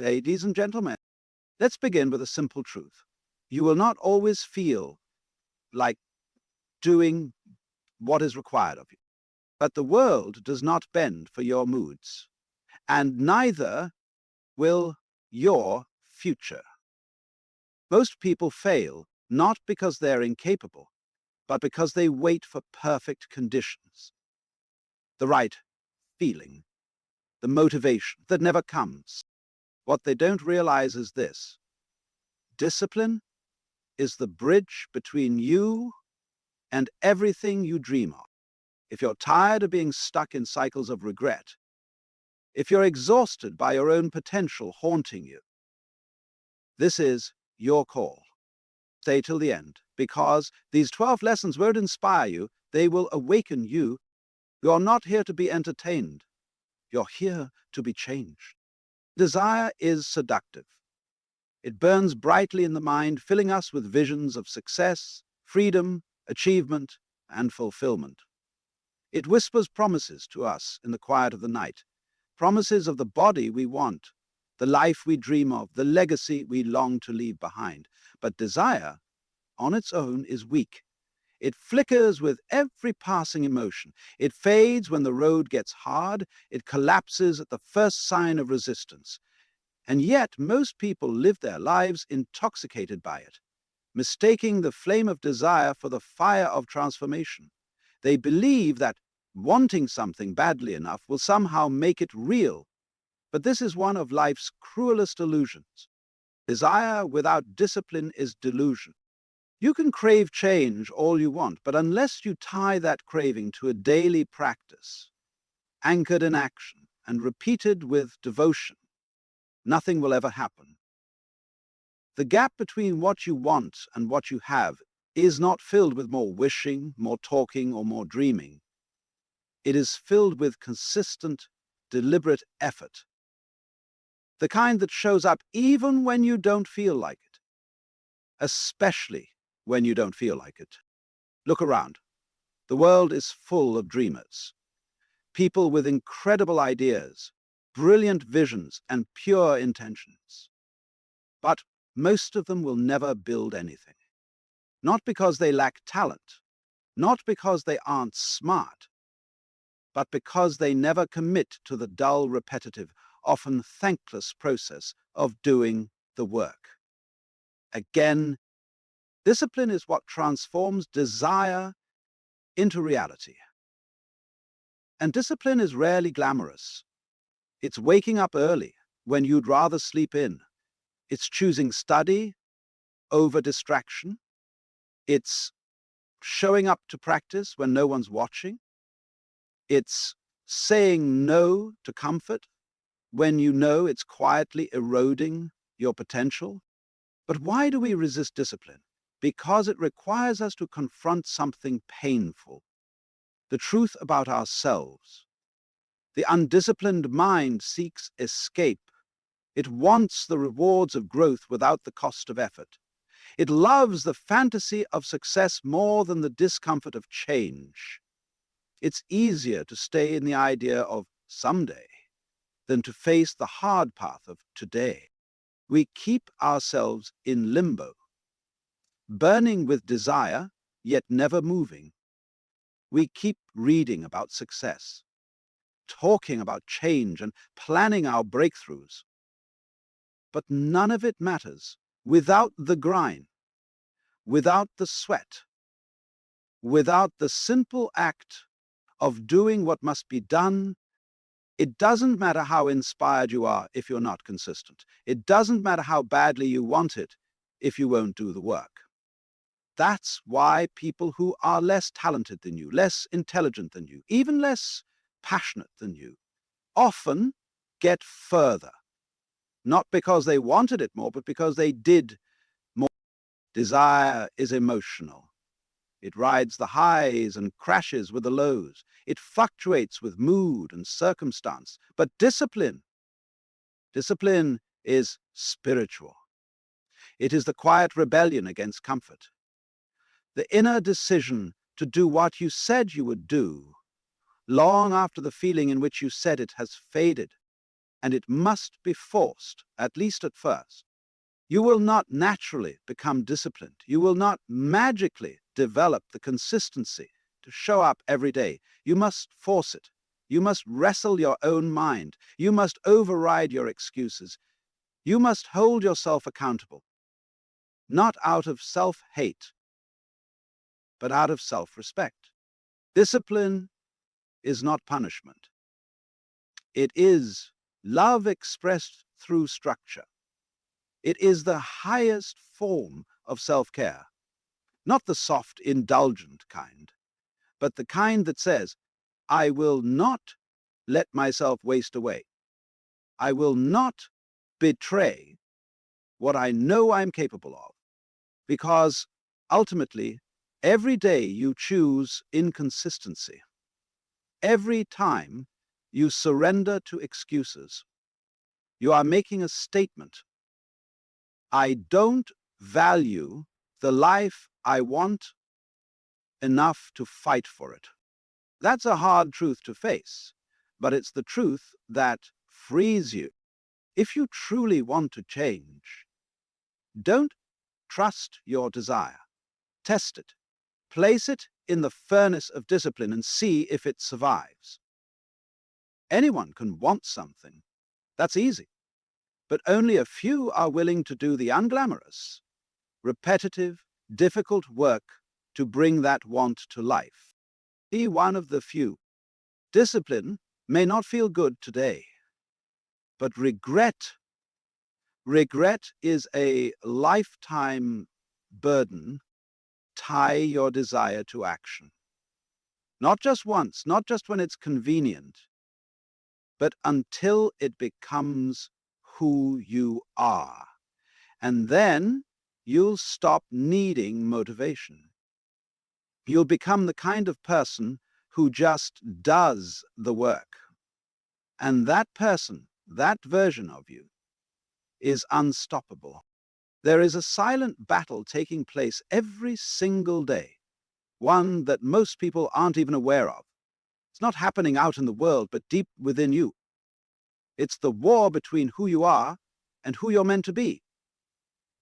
Ladies and gentlemen, let's begin with a simple truth. You will not always feel like doing what is required of you. But the world does not bend for your moods, and neither will your future. Most people fail not because they're incapable, but because they wait for perfect conditions. The right feeling, the motivation that never comes. What they don't realize is this: discipline is the bridge between you and everything you dream of. If you're tired of being stuck in cycles of regret, if you're exhausted by your own potential haunting you, this is your call. Stay till the end, because these 12 lessons won't inspire you, they will awaken you. You're not here to be entertained. You're here to be changed. Desire is seductive. It burns brightly in the mind, filling us with visions of success, freedom, achievement, and fulfillment. It whispers promises to us in the quiet of the night, promises of the body we want, the life we dream of, the legacy we long to leave behind. But desire, on its own, is weak. It flickers with every passing emotion. It fades when the road gets hard. It collapses at the first sign of resistance. And yet, most people live their lives intoxicated by it, mistaking the flame of desire for the fire of transformation. They believe that wanting something badly enough will somehow make it real. But this is one of life's cruelest illusions. Desire without discipline is delusion. You can crave change all you want, but unless you tie that craving to a daily practice, anchored in action and repeated with devotion, nothing will ever happen. The gap between what you want and what you have is not filled with more wishing, more talking, or more dreaming. It is filled with consistent, deliberate effort, the kind that shows up even when you don't feel like it, especially when you don't feel like it. Look around. The world is full of dreamers, people with incredible ideas, brilliant visions, and pure intentions. But most of them will never build anything. Not because they lack talent, not because they aren't smart, but because they never commit to the dull, repetitive, often thankless process of doing the work. Again, discipline is what transforms desire into reality. And discipline is rarely glamorous. It's waking up early when you'd rather sleep in. It's choosing study over distraction. It's showing up to practice when no one's watching. It's saying no to comfort when you know it's quietly eroding your potential. But why do we resist discipline? Because it requires us to confront something painful, the truth about ourselves. The undisciplined mind seeks escape. It wants the rewards of growth without the cost of effort. It loves the fantasy of success more than the discomfort of change. It's easier to stay in the idea of someday than to face the hard path of today. We keep ourselves in limbo, burning with desire, yet never moving. We keep reading about success, talking about change, and planning our breakthroughs. But none of it matters without the grind, without the sweat, without the simple act of doing what must be done. It doesn't matter how inspired you are if you're not consistent. It doesn't matter how badly you want it if you won't do the work. That's why people who are less talented than you, less intelligent than you, even less passionate than you, often get further. Not because they wanted it more, but because they did more. Desire is emotional. It rides the highs and crashes with the lows. It fluctuates with mood and circumstance. But discipline is spiritual. It is the quiet rebellion against comfort. The inner decision to do what you said you would do, long after the feeling in which you said it has faded. and it must be forced, at least at first. You will not naturally become disciplined. You will not magically develop the consistency to show up every day. You must force it. You must wrestle your own mind. You must override your excuses. You must hold yourself accountable, not out of self-hate, but out of self-respect. Discipline is not punishment. It is love expressed through structure. It is the highest form of self-care, not the soft, indulgent kind, but the kind that says, I will not let myself waste away. I will not betray what I know I'm capable of, because ultimately, every day you choose inconsistency. Every time you surrender to excuses, you are making a statement. I don't value the life I want enough to fight for it. That's a hard truth to face, but it's the truth that frees you. If you truly want to change, don't trust your desire. Test it. Place it in the furnace of discipline and see if it survives. Anyone can want something. That's easy. But only a few are willing to do the unglamorous, repetitive, difficult work to bring that want to life. Be one of the few. Discipline may not feel good today, but regret is a lifetime burden. Tie your desire to action. Not just once, not just when it's convenient, but until it becomes who you are. And then you'll stop needing motivation. You'll become the kind of person who just does the work. And that person, that version of you, is unstoppable. There is a silent battle taking place every single day, one that most people aren't even aware of. It's not happening out in the world, but deep within you. It's the war between who you are and who you're meant to be,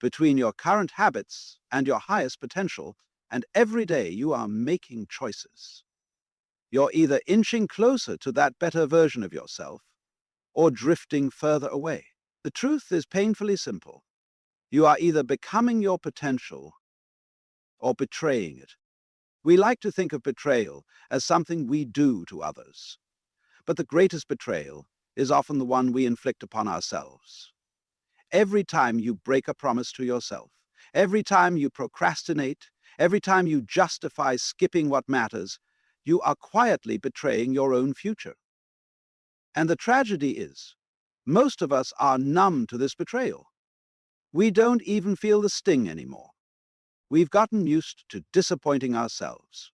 between your current habits and your highest potential, and every day you are making choices. You're either inching closer to that better version of yourself or drifting further away. The truth is painfully simple. You are either becoming your potential or betraying it. We like to think of betrayal as something we do to others, but the greatest betrayal is often the one we inflict upon ourselves. Every time you break a promise to yourself, every time you procrastinate, every time you justify skipping what matters, you are quietly betraying your own future. And the tragedy is, most of us are numb to this betrayal. We don't even feel the sting anymore. We've gotten used to disappointing ourselves.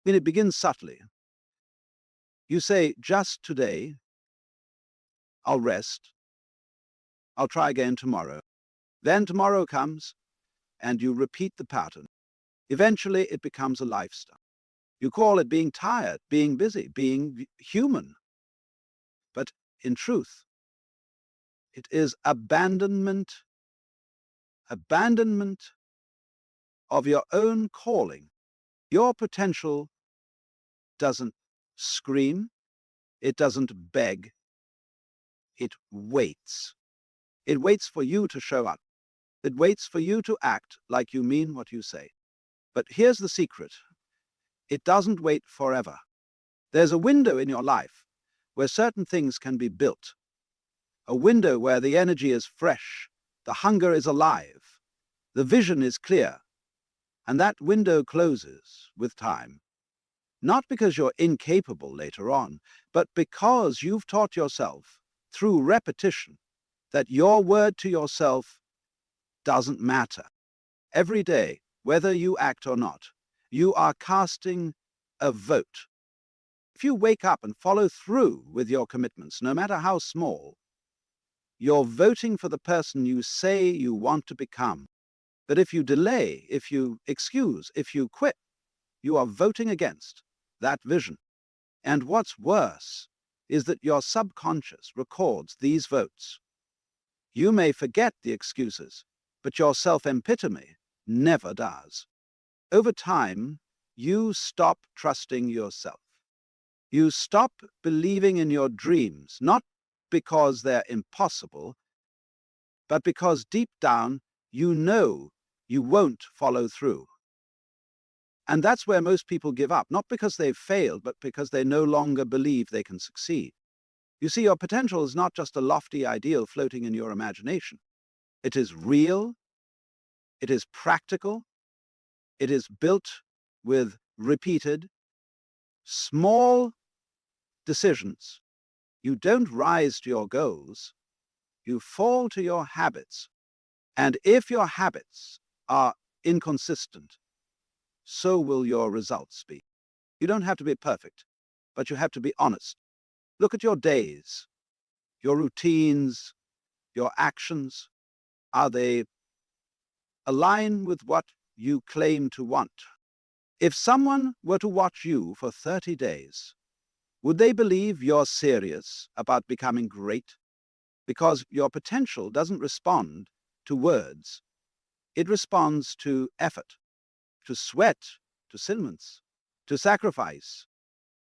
And it begins subtly. You say, just today, I'll rest. I'll try again tomorrow. Then tomorrow comes, and you repeat the pattern. Eventually, it becomes a lifestyle. You call it being tired, being busy, being human. But in truth, it is abandonment of your own calling. Your potential doesn't scream, it doesn't beg, it waits. It waits for you to show up. It waits for you to act like you mean what you say. But here's the secret. It doesn't wait forever. There's a window in your life where certain things can be built. A window where the energy is fresh, the hunger is alive, the vision is clear, and that window closes with time. Not because you're incapable later on, but because you've taught yourself, through repetition, that your word to yourself doesn't matter. Every day, whether you act or not, you are casting a vote. If you wake up and follow through with your commitments, no matter how small, you're voting for the person you say you want to become. But if you delay, if you excuse, if you quit, you are voting against that vision. And what's worse is that your subconscious records these votes. You may forget the excuses, but your self-epitome never does. Over time, you stop trusting yourself. You stop believing in your dreams, not because they're impossible, but because deep down you know you won't follow through. And that's where most people give up, not because they've failed, but because they no longer believe they can succeed. You see, your potential is not just a lofty ideal floating in your imagination. It is real, it is practical, it is built with repeated, small decisions. You don't rise to your goals, you fall to your habits. And if your habits are inconsistent, so will your results be. You don't have to be perfect, but you have to be honest. Look at your days, your routines, your actions. Are they aligned with what you claim to want? If someone were to watch you for 30 days, would they believe you're serious about becoming great? Because your potential doesn't respond to words. It responds to effort, to sweat, to silence, to sacrifice.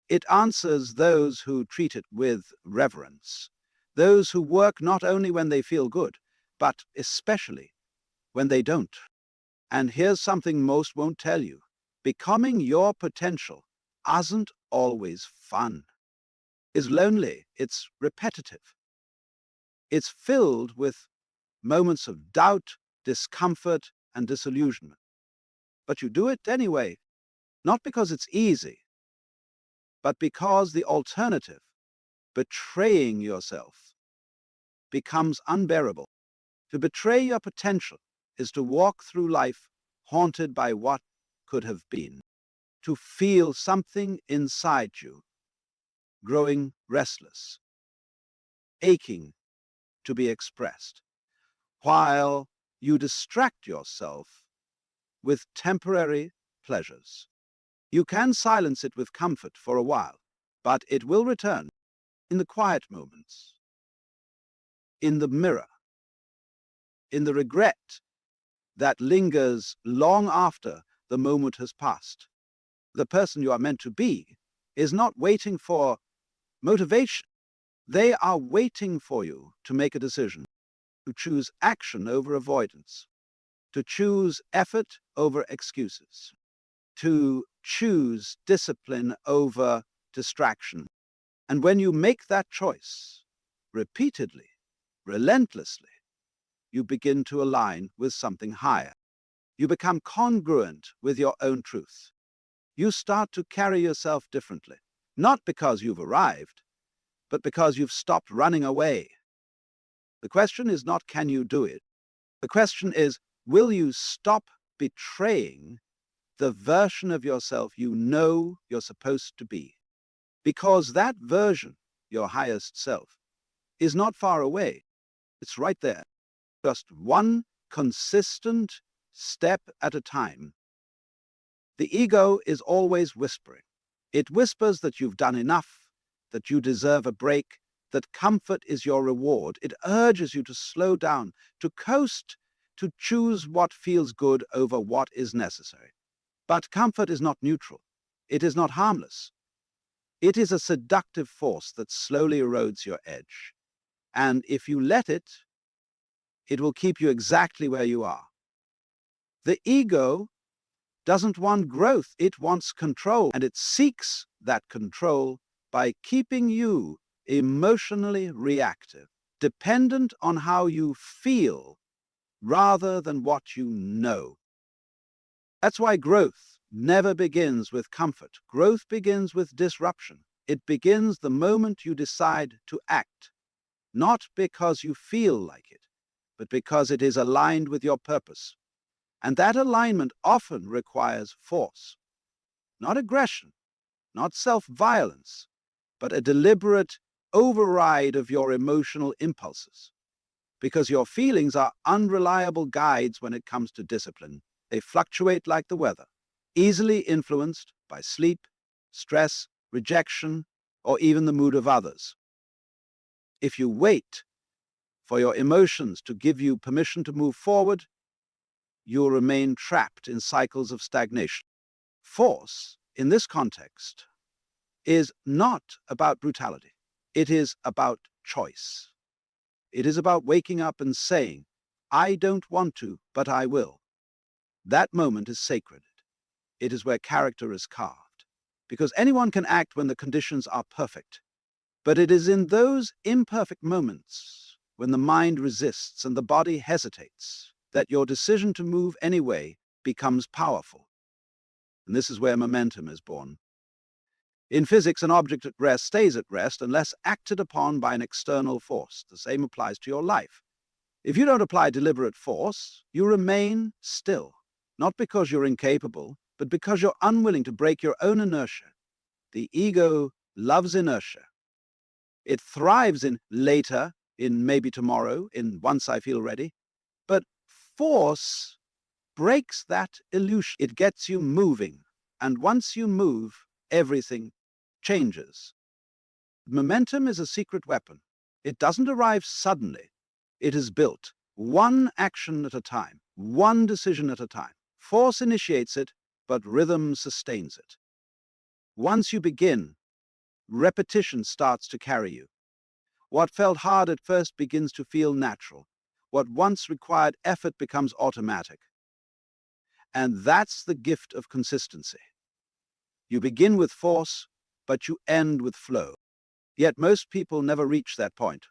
It answers those who treat it with reverence, those who work not only when they feel good, but especially when they don't. And here's something most won't tell you. Becoming your potential isn't always fun. It's lonely, it's repetitive. It's filled with moments of doubt, discomfort, and disillusionment. But you do it anyway, not because it's easy, but because the alternative, betraying yourself, becomes unbearable. To betray your potential is to walk through life haunted by what could have been, to feel something inside you growing restless, aching to be expressed, while you distract yourself with temporary pleasures. You can silence it with comfort for a while, but it will return in the quiet moments, in the mirror, in the regret that lingers long after the moment has passed. The person you are meant to be is not waiting for motivation. They are waiting for you to make a decision, to choose action over avoidance, to choose effort over excuses, to choose discipline over distraction. And when you make that choice repeatedly, relentlessly, you begin to align with something higher. You become congruent with your own truth. You start to carry yourself differently, not because you've arrived, but because you've stopped running away. The question is not, can you do it? The question is, will you stop betraying the version of yourself you know you're supposed to be? Because that version, your highest self, is not far away. It's right there. Just one consistent step at a time. The ego is always whispering. It whispers that you've done enough, that you deserve a break, that comfort is your reward. It urges you to slow down, to coast, to choose what feels good over what is necessary. But comfort is not neutral. It is not harmless. It is a seductive force that slowly erodes your edge. And if you let it, it will keep you exactly where you are. The ego doesn't want growth, it wants control, and it seeks that control by keeping you emotionally reactive, dependent on how you feel rather than what you know. That's why growth never begins with comfort. Growth begins with disruption. It begins the moment you decide to act, not because you feel like it, but because it is aligned with your purpose. And that alignment often requires force, not aggression, not self-violence, but a deliberate override of your emotional impulses. Because your feelings are unreliable guides when it comes to discipline. They fluctuate like the weather, easily influenced by sleep, stress, rejection, or even the mood of others. If you wait for your emotions to give you permission to move forward, you'll remain trapped in cycles of stagnation. Force, in this context, is not about brutality. It is about choice. It is about waking up and saying, I don't want to, but I will. That moment is sacred. It is where character is carved. Because anyone can act when the conditions are perfect. But it is in those imperfect moments, when the mind resists and the body hesitates, that your decision to move anyway becomes powerful. And this is where momentum is born. In physics, an object at rest stays at rest unless acted upon by an external force. The same applies to your life. If you don't apply deliberate force, you remain still, not because you're incapable, but because you're unwilling to break your own inertia. The ego loves inertia. It thrives in later, in maybe tomorrow, in once I feel ready. But force breaks that illusion. It gets you moving. And once you move, everything changes. Momentum is a secret weapon. It doesn't arrive suddenly. It is built one action at a time, one decision at a time. Force initiates it, but rhythm sustains it. Once you begin, repetition starts to carry you. What felt hard at first begins to feel natural. What once required effort becomes automatic. And that's the gift of consistency. You begin with force, but you end with flow. Yet most people never reach that point.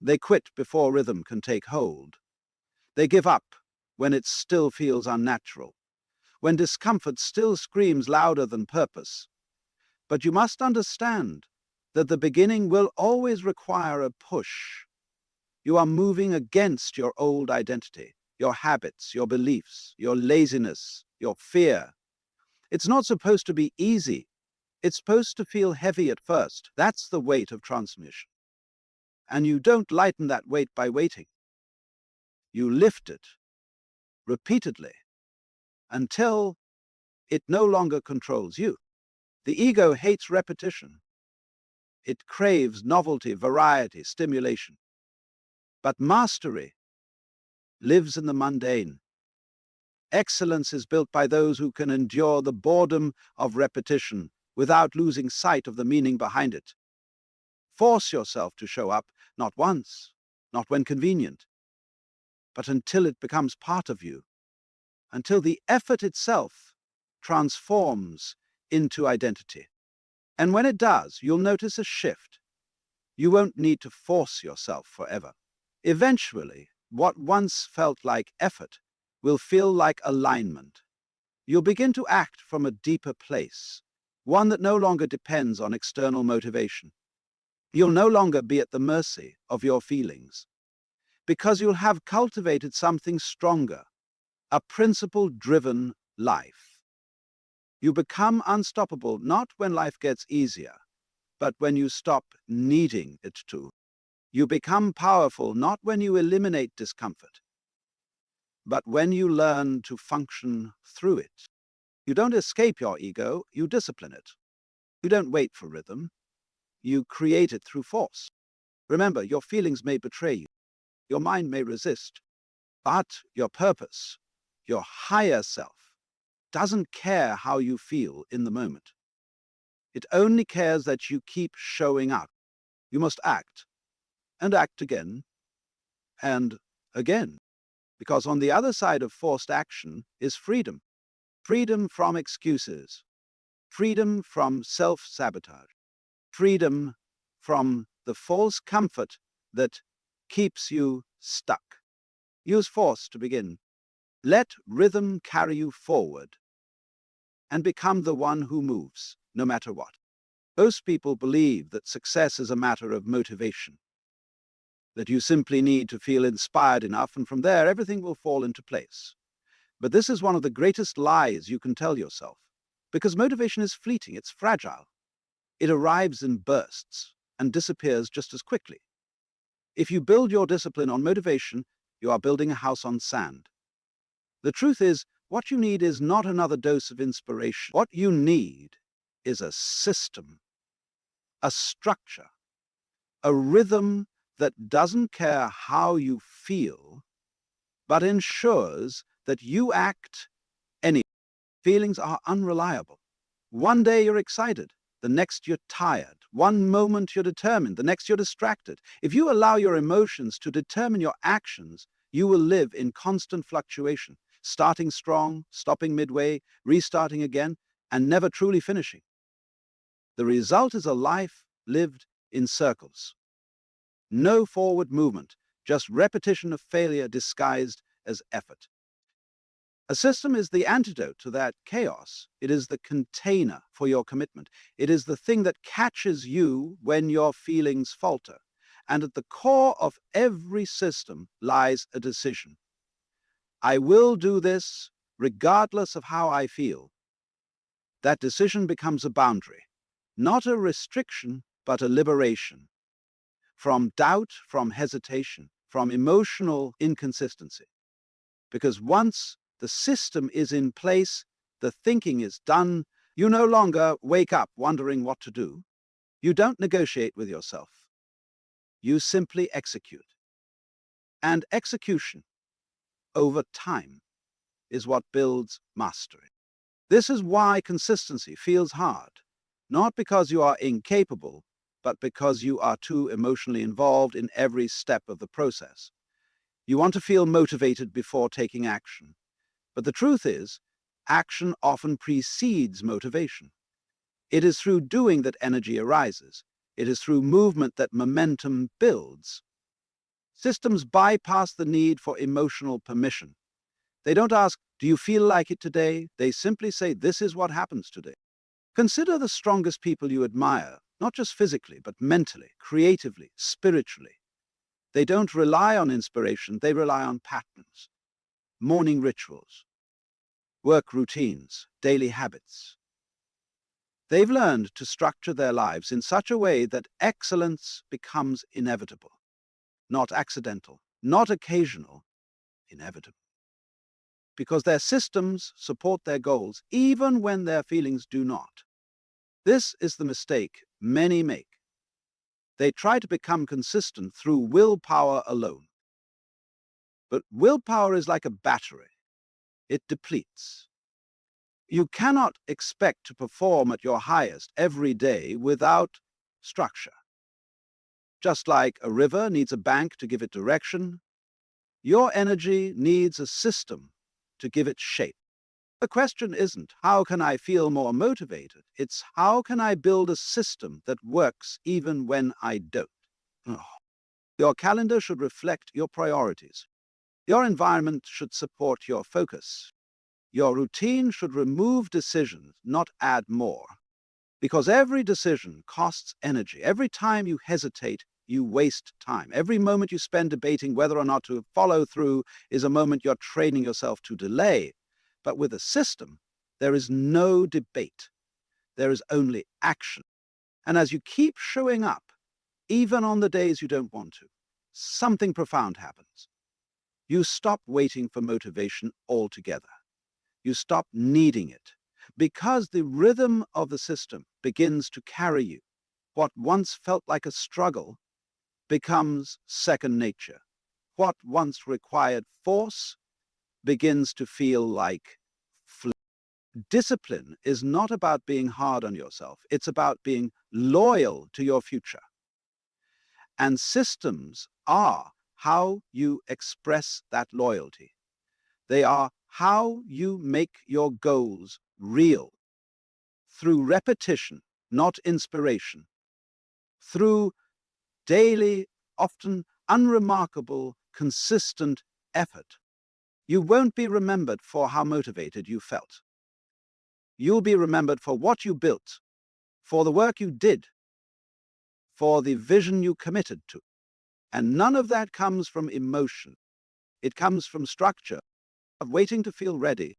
They quit before rhythm can take hold. They give up when it still feels unnatural, when discomfort still screams louder than purpose. But you must understand that the beginning will always require a push. You are moving against your old identity, your habits, your beliefs, your laziness, your fear. It's not supposed to be easy. It's supposed to feel heavy at first. That's the weight of transmission. And you don't lighten that weight by waiting. You lift it repeatedly until it no longer controls you. The ego hates repetition. It craves novelty, variety, stimulation. But mastery lives in the mundane. Excellence is built by those who can endure the boredom of repetition without losing sight of the meaning behind it. Force yourself to show up, not once, not when convenient, but until it becomes part of you, until the effort itself transforms into identity. And when it does, you'll notice a shift. You won't need to force yourself forever. Eventually, what once felt like effort will feel like alignment. You'll begin to act from a deeper place, one that no longer depends on external motivation. You'll no longer be at the mercy of your feelings, because you'll have cultivated something stronger, a principle-driven life. You become unstoppable not when life gets easier, but when you stop needing it to. You become powerful not when you eliminate discomfort, but when you learn to function through it. You don't escape your ego, you discipline it. You don't wait for rhythm, you create it through force. Remember, your feelings may betray you, your mind may resist, but your purpose, your higher self, doesn't care how you feel in the moment. It only cares that you keep showing up. You must act, and act again, and again. Because on the other side of forced action is freedom. Freedom from excuses. Freedom from self-sabotage. Freedom from the false comfort that keeps you stuck. Use force to begin. Let rhythm carry you forward and become the one who moves, no matter what. Most people believe that success is a matter of motivation, that you simply need to feel inspired enough, and from there everything will fall into place. But this is one of the greatest lies you can tell yourself, because motivation is fleeting, it's fragile. It arrives in bursts and disappears just as quickly. If you build your discipline on motivation, you are building a house on sand. The truth is, what you need is not another dose of inspiration. What you need is a system, a structure, a rhythm that doesn't care how you feel, but ensures that you act anyway. Feelings are unreliable. One day you're excited, the next you're tired. One moment you're determined, the next you're distracted. If you allow your emotions to determine your actions, you will live in constant fluctuation, starting strong, stopping midway, restarting again, and never truly finishing. The result is a life lived in circles. No forward movement, just repetition of failure disguised as effort. A system is the antidote to that chaos. It is the container for your commitment. It is the thing that catches you when your feelings falter. And at the core of every system lies a decision. I will do this regardless of how I feel. That decision becomes a boundary, not a restriction, but a liberation from doubt, from hesitation, from emotional inconsistency. Because once the system is in place, the thinking is done, you no longer wake up wondering what to do. You don't negotiate with yourself. You simply execute. And execution, over time, is what builds mastery. This is why consistency feels hard, not because you are incapable, but because you are too emotionally involved in every step of the process. You want to feel motivated before taking action. But the truth is, action often precedes motivation. It is through doing that energy arises. It is through movement that momentum builds. Systems bypass the need for emotional permission. They don't ask, do you feel like it today? They simply say, this is what happens today. Consider the strongest people you admire, not just physically, but mentally, creatively, spiritually. They don't rely on inspiration, they rely on patterns, morning rituals, work routines, daily habits. They've learned to structure their lives in such a way that excellence becomes inevitable, not accidental, not occasional, inevitable. Because their systems support their goals even when their feelings do not. This is the mistake many make. They try to become consistent through willpower alone. But willpower is like a battery. It depletes. You cannot expect to perform at your highest every day without structure. Just like a river needs a bank to give it direction, your energy needs a system to give it shape. The question isn't, how can I feel more motivated? It's, how can I build a system that works even when I don't? Oh. Your calendar should reflect your priorities. Your environment should support your focus. Your routine should remove decisions, not add more. Because every decision costs energy. Every time you hesitate, you waste time. Every moment you spend debating whether or not to follow through is a moment you're training yourself to delay. But with a system, there is no debate. There is only action. And as you keep showing up, even on the days you don't want to, something profound happens. You stop waiting for motivation altogether. You stop needing it, because the rhythm of the system begins to carry you. What once felt like a struggle becomes second nature. What once required force begins to feel like flow. Discipline is not about being hard on yourself. It's about being loyal to your future. And systems are how you express that loyalty. They are how you make your goals real. Through repetition, not inspiration. Through daily, often unremarkable, consistent effort. You won't be remembered for how motivated you felt. You'll be remembered for what you built, for the work you did, for the vision you committed to. And none of that comes from emotion. It comes from structure, of waiting to feel ready.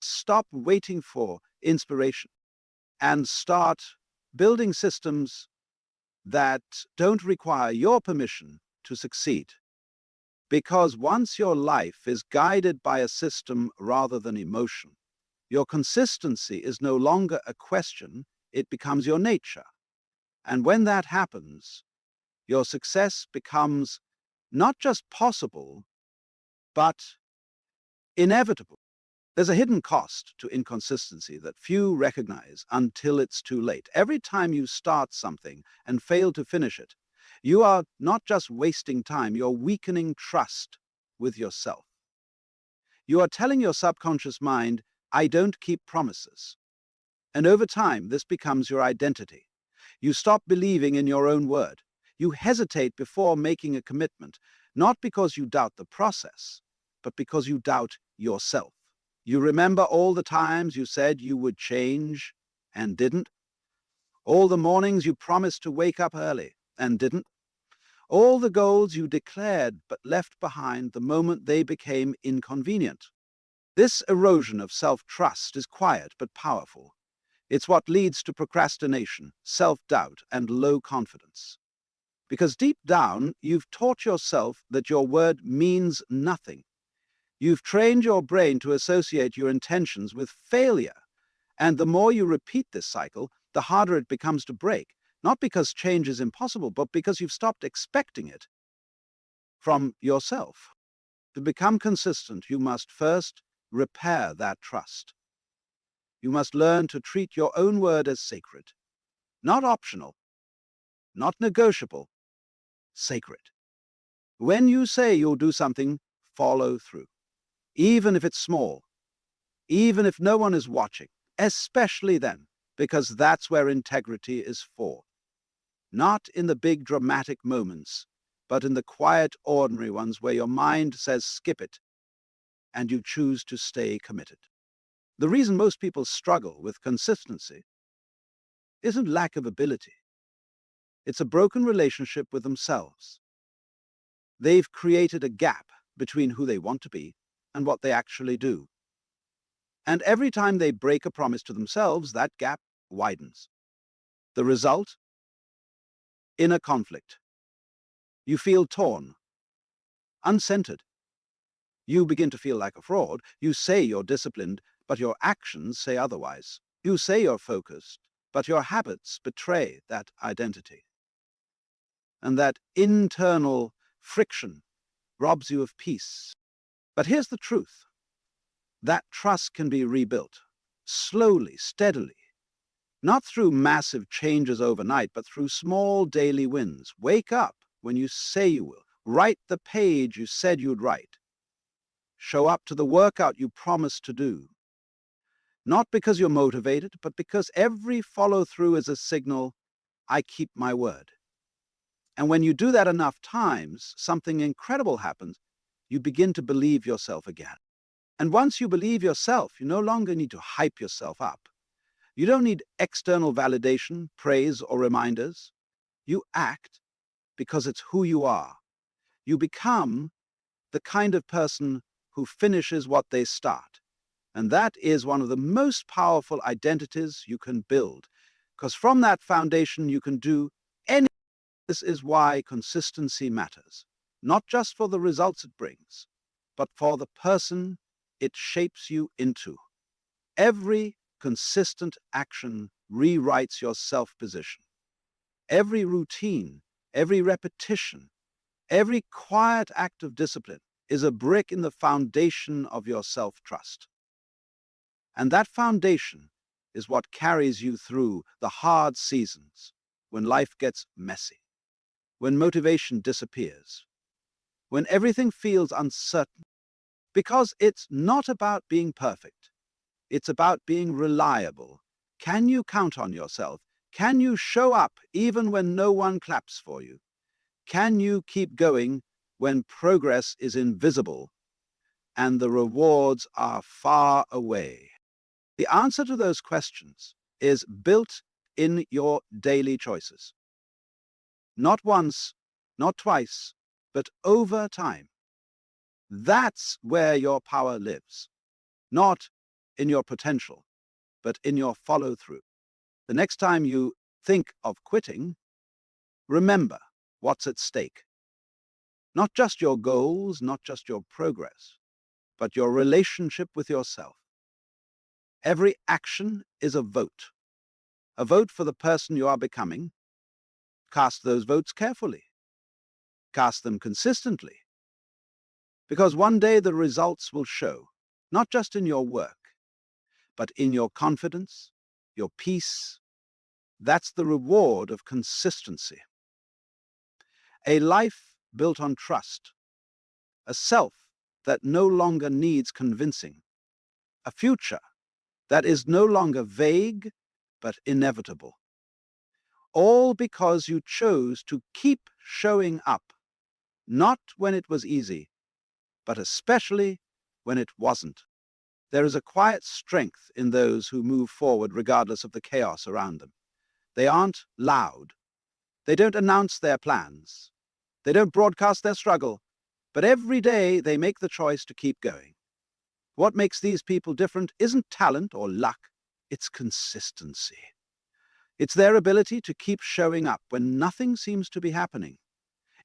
Stop waiting for inspiration and start building systems that don't require your permission to succeed. Because once your life is guided by a system rather than emotion, your consistency is no longer a question, it becomes your nature. And when that happens, your success becomes not just possible, but inevitable. There's a hidden cost to inconsistency that few recognize until it's too late. Every time you start something and fail to finish it, you are not just wasting time, you're weakening trust with yourself. You are telling your subconscious mind, I don't keep promises. And over time, this becomes your identity. You stop believing in your own word. You hesitate before making a commitment, not because you doubt the process, but because you doubt yourself. You remember all the times you said you would change and didn't, all the mornings you promised to wake up early and didn't, all the goals you declared but left behind the moment they became inconvenient. This erosion of self-trust is quiet but powerful. It's what leads to procrastination, self-doubt, and low confidence. Because deep down, you've taught yourself that your word means nothing. You've trained your brain to associate your intentions with failure. And the more you repeat this cycle, the harder it becomes to break. Not because change is impossible, but because you've stopped expecting it from yourself. To become consistent, you must first repair that trust. You must learn to treat your own word as sacred, not optional, not negotiable, sacred. When you say you'll do something, follow through. Even if it's small, even if no one is watching, especially then, because that's where integrity is for. Not in the big dramatic moments, but in the quiet, ordinary ones where your mind says skip it, and you choose to stay committed. The reason most people struggle with consistency isn't lack of ability. It's a broken relationship with themselves. They've created a gap between who they want to be and what they actually do. And every time they break a promise to themselves, that gap widens. The result? Inner conflict. You feel torn, uncentered. You begin to feel like a fraud. You say you're disciplined, but your actions say otherwise. You say you're focused, but your habits betray that identity. And that internal friction robs you of peace. But here's the truth. That trust can be rebuilt, slowly, steadily, not through massive changes overnight, but through small daily wins. Wake up when you say you will. Write the page you said you'd write. Show up to the workout you promised to do. Not because you're motivated, but because every follow-through is a signal, I keep my word. And when you do that enough times, something incredible happens. You begin to believe yourself again. And once you believe yourself, you no longer need to hype yourself up. You don't need external validation, praise, or reminders. You act because it's who you are. You become the kind of person who finishes what they start. And that is one of the most powerful identities you can build, because from that foundation you can do anything. This is why consistency matters, not just for the results it brings, but for the person it shapes you into. Every consistent action rewrites your self-position. Every routine, every repetition, every quiet act of discipline is a brick in the foundation of your self-trust. And that foundation is what carries you through the hard seasons when life gets messy, when motivation disappears, when everything feels uncertain. Because it's not about being perfect. It's about being reliable. Can you count on yourself? Can you show up even when no one claps for you? Can you keep going when progress is invisible and the rewards are far away? The answer to those questions is built in your daily choices. Not once, not twice, but over time. That's where your power lives. Not in your potential, but in your follow-through. The next time you think of quitting, remember what's at stake. Not just your goals, not just your progress, but your relationship with yourself. Every action is a vote for the person you are becoming, Cast those votes carefully. Cast them consistently. Because one day the results will show, not just in your work, but in your confidence, your peace. That's the reward of consistency. A life built on trust, a self that no longer needs convincing, a future that is no longer vague but inevitable. All because you chose to keep showing up, not when it was easy, but especially when it wasn't. There is a quiet strength in those who move forward regardless of the chaos around them. They aren't loud. They don't announce their plans. They don't broadcast their struggle. But every day they make the choice to keep going. What makes these people different isn't talent or luck. It's consistency. It's their ability to keep showing up when nothing seems to be happening.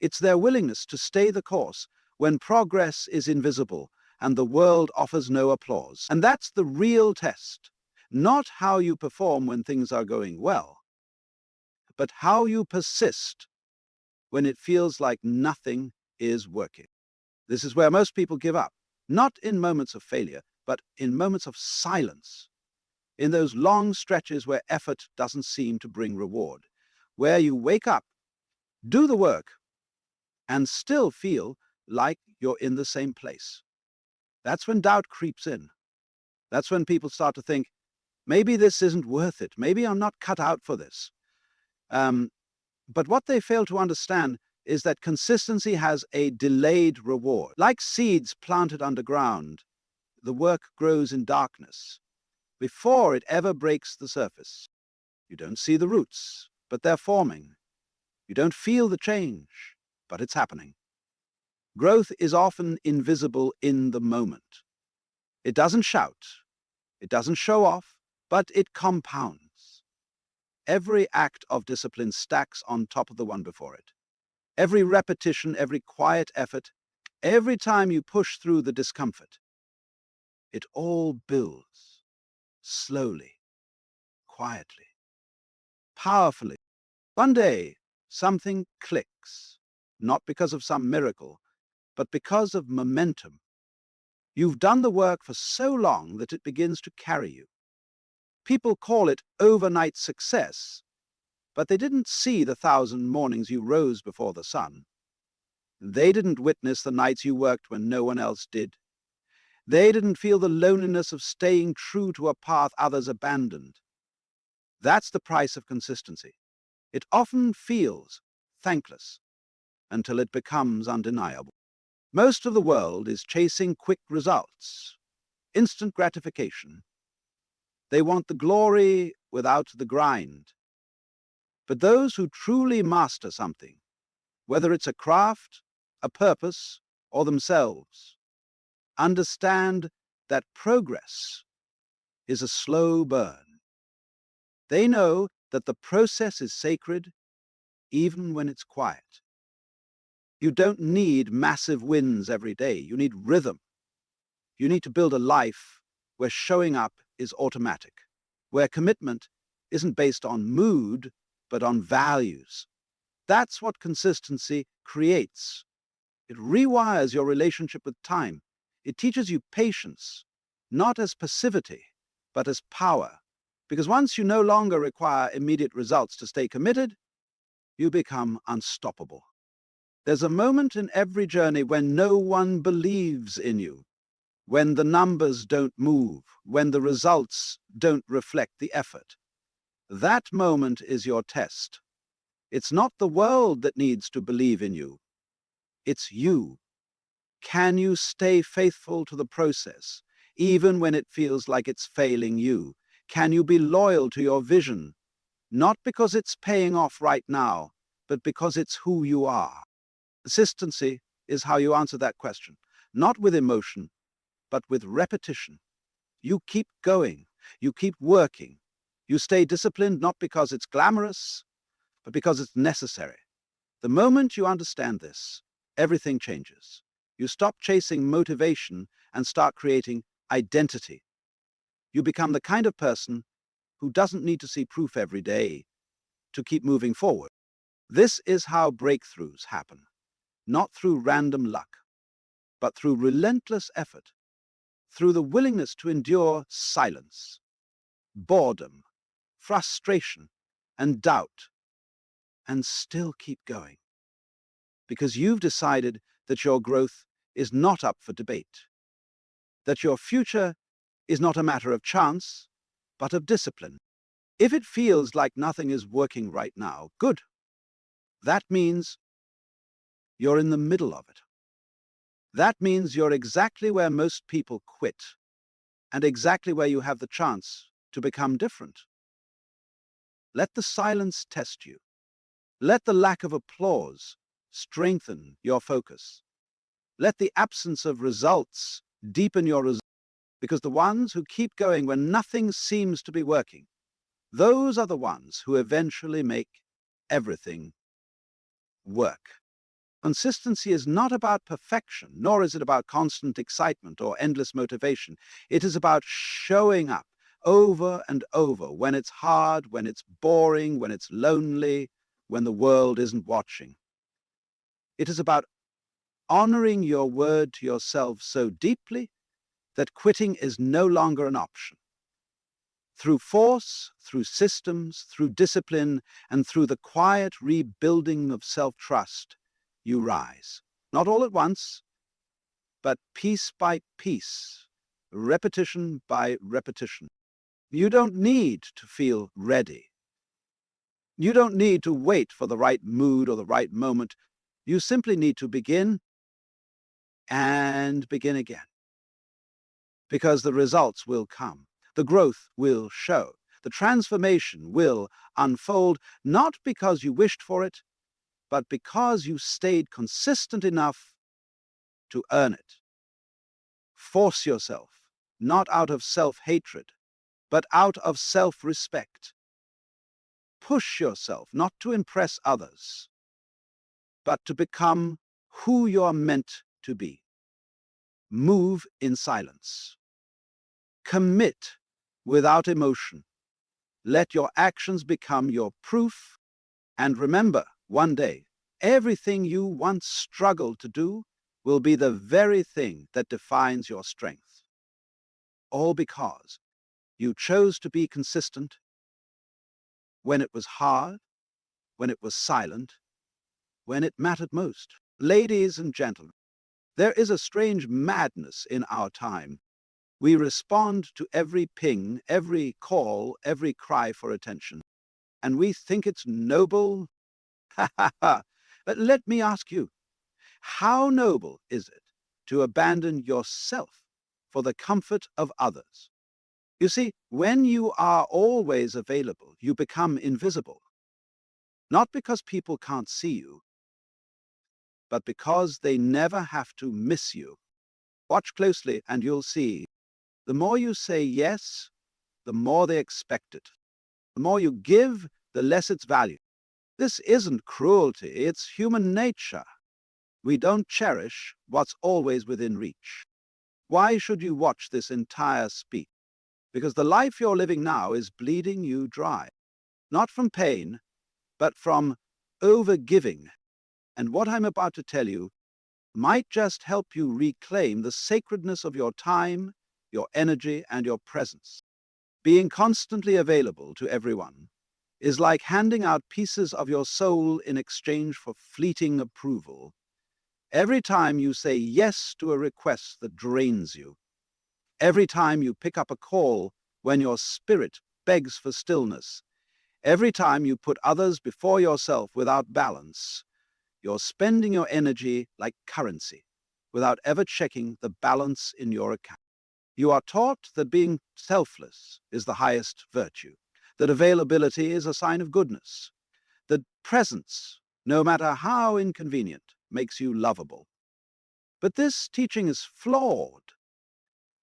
It's their willingness to stay the course when progress is invisible and the world offers no applause. And that's the real test. Not how you perform when things are going well, but how you persist when it feels like nothing is working. This is where most people give up, not in moments of failure, but in moments of silence, in those long stretches where effort doesn't seem to bring reward, where you wake up, do the work, and still feel like you're in the same place. That's when doubt creeps in. That's when people start to think, maybe this isn't worth it. Maybe I'm not cut out for this. But what they fail to understand is that consistency has a delayed reward. Like seeds planted underground, the work grows in darkness before it ever breaks the surface. You don't see the roots, but they're forming. You don't feel the change, but it's happening. Growth is often invisible in the moment. It doesn't shout, it doesn't show off, but it compounds. Every act of discipline stacks on top of the one before it. Every repetition, every quiet effort, every time you push through the discomfort, it all builds, slowly, quietly, powerfully. One day, something clicks, not because of some miracle, but because of momentum. You've done the work for so long that it begins to carry you. People call it overnight success, but they didn't see the 1,000 mornings you rose before the sun. They didn't witness the nights you worked when no one else did. They didn't feel the loneliness of staying true to a path others abandoned. That's the price of consistency. It often feels thankless until it becomes undeniable. Most of the world is chasing quick results, instant gratification. They want the glory without the grind. But those who truly master something, whether it's a craft, a purpose, or themselves, understand that progress is a slow burn. They know that the process is sacred even when it's quiet. You don't need massive wins every day. You need rhythm. You need to build a life where showing up is automatic, where commitment isn't based on mood, but on values. That's what consistency creates. It rewires your relationship with time. It teaches you patience, not as passivity, but as power. Because once you no longer require immediate results to stay committed, you become unstoppable. There's a moment in every journey when no one believes in you, when the numbers don't move, when the results don't reflect the effort. That moment is your test. It's not the world that needs to believe in you. It's you. Can you stay faithful to the process, even when it feels like it's failing you? Can you be loyal to your vision, not because it's paying off right now, but because it's who you are? Consistency is how you answer that question, not with emotion, but with repetition. You keep going. You keep working. You stay disciplined not because it's glamorous, but because it's necessary. The moment you understand this, everything changes. You stop chasing motivation and start creating identity. You become the kind of person who doesn't need to see proof every day to keep moving forward. This is how breakthroughs happen, not through random luck, but through relentless effort, through the willingness to endure silence, boredom, frustration, and doubt, and still keep going. Because you've decided that your growth is not up for debate, that your future is not a matter of chance, but of discipline. If it feels like nothing is working right now, good. That means you're in the middle of it. That means you're exactly where most people quit, and exactly where you have the chance to become different. Let the silence test you. Let the lack of applause strengthen your focus. Let the absence of results deepen your results, because the ones who keep going when nothing seems to be working, those are the ones who eventually make everything work. Consistency is not about perfection, nor is it about constant excitement or endless motivation. It is about showing up over and over when it's hard, when it's boring, when it's lonely, when the world isn't watching. It is about honoring your word to yourself so deeply that quitting is no longer an option. Through force, through systems, through discipline, and through the quiet rebuilding of self-trust, you rise. Not all at once, but piece by piece, repetition by repetition. You don't need to feel ready. You don't need to wait for the right mood or the right moment. You simply need to begin and begin again. Because the results will come. The growth will show. The transformation will unfold, not because you wished for it, but because you stayed consistent enough to earn it. Force yourself, not out of self-hatred, but out of self-respect. Push yourself, not to impress others, but to become who you're meant to be. Move in silence. Commit without emotion. Let your actions become your proof. And remember, one day, everything you once struggled to do will be the very thing that defines your strength. All because you chose to be consistent when it was hard, when it was silent, when it mattered most. Ladies and gentlemen, there is a strange madness in our time. We respond to every ping, every call, every cry for attention. And we think it's noble. Ha ha ha. But let me ask you, how noble is it to abandon yourself for the comfort of others? You see, when you are always available, you become invisible. Not because people can't see you, but because they never have to miss you. Watch closely and you'll see. The more you say yes, the more they expect it. The more you give, the less it's valued. This isn't cruelty, it's human nature. We don't cherish what's always within reach. Why should you watch this entire speech? Because the life you're living now is bleeding you dry. Not from pain, but from overgiving. And what I'm about to tell you might just help you reclaim the sacredness of your time, your energy, and your presence. Being constantly available to everyone is like handing out pieces of your soul in exchange for fleeting approval. Every time you say yes to a request that drains you, every time you pick up a call when your spirit begs for stillness, every time you put others before yourself without balance, you're spending your energy like currency without ever checking the balance in your account. You are taught that being selfless is the highest virtue, that availability is a sign of goodness, that presence, no matter how inconvenient, makes you lovable. But this teaching is flawed,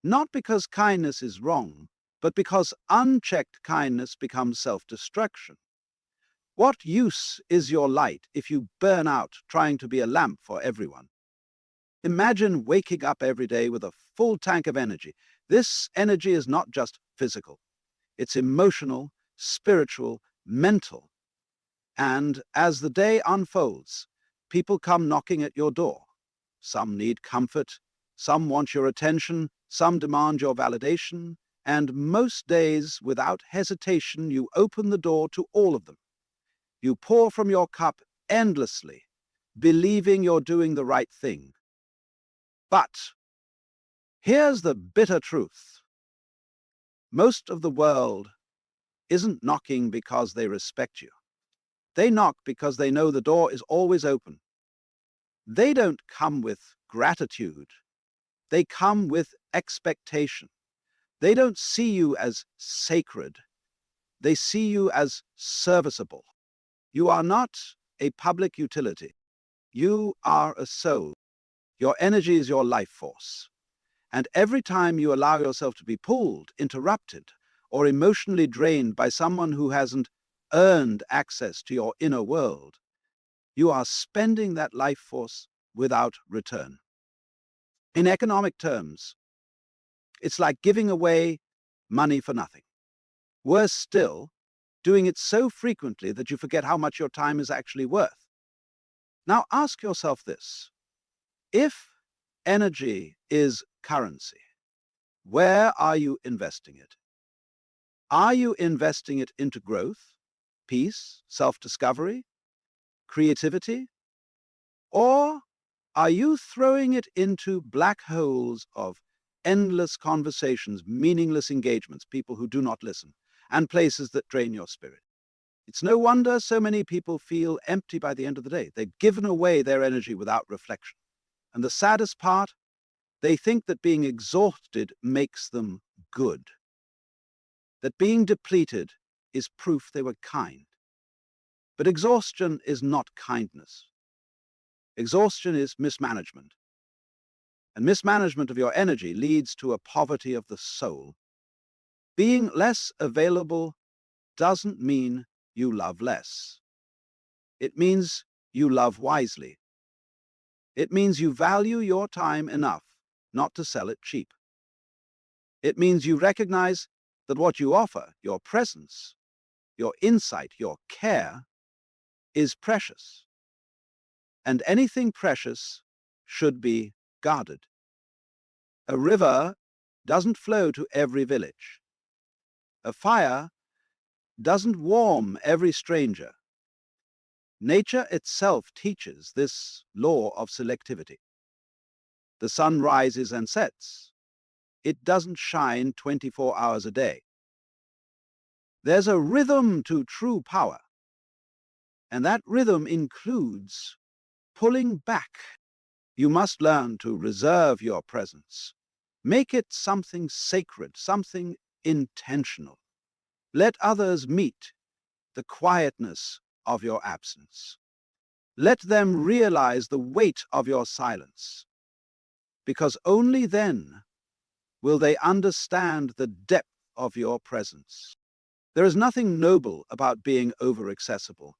not because kindness is wrong, but because unchecked kindness becomes self-destruction. What use is your light if you burn out trying to be a lamp for everyone? Imagine waking up every day with a full tank of energy. This energy is not just physical. It's emotional, spiritual, mental. And as the day unfolds, people come knocking at your door. Some need comfort, some want your attention, some demand your validation, and most days, without hesitation, you open the door to all of them. You pour from your cup endlessly, believing you're doing the right thing. But here's the bitter truth. Most of the world isn't knocking because they respect you. They knock because they know the door is always open. They don't come with gratitude. They come with expectation. They don't see you as sacred. They see you as serviceable. You are not a public utility. You are a soul. Your energy is your life force. And every time you allow yourself to be pulled, interrupted, or emotionally drained by someone who hasn't earned access to your inner world, you are spending that life force without return. In economic terms, it's like giving away money for nothing. Worse still, doing it so frequently that you forget how much your time is actually worth. Now ask yourself this. If energy is currency, where are you investing it? Are you investing it into growth, peace, self-discovery, creativity? Or are you throwing it into black holes of endless conversations, meaningless engagements, people who do not listen, and places that drain your spirit? It's no wonder so many people feel empty by the end of the day. They've given away their energy without reflection. And the saddest part, they think that being exhausted makes them good. That being depleted is proof they were kind. But exhaustion is not kindness. Exhaustion is mismanagement. And mismanagement of your energy leads to a poverty of the soul. Being less available doesn't mean you love less. It means you love wisely. It means you value your time enough not to sell it cheap. It means you recognize that what you offer, your presence, your insight, your care, is precious. And anything precious should be guarded. A river doesn't flow to every village. A fire doesn't warm every stranger. Nature itself teaches this law of selectivity. The sun rises and sets. It doesn't shine 24 hours a day. There's a rhythm to true power, and that rhythm includes pulling back. You must learn to reserve your presence. Make it something sacred, something intentional. Let others meet the quietness of your absence. Let them realize the weight of your silence, because only then will they understand the depth of your presence. There is nothing noble about being over-accessible.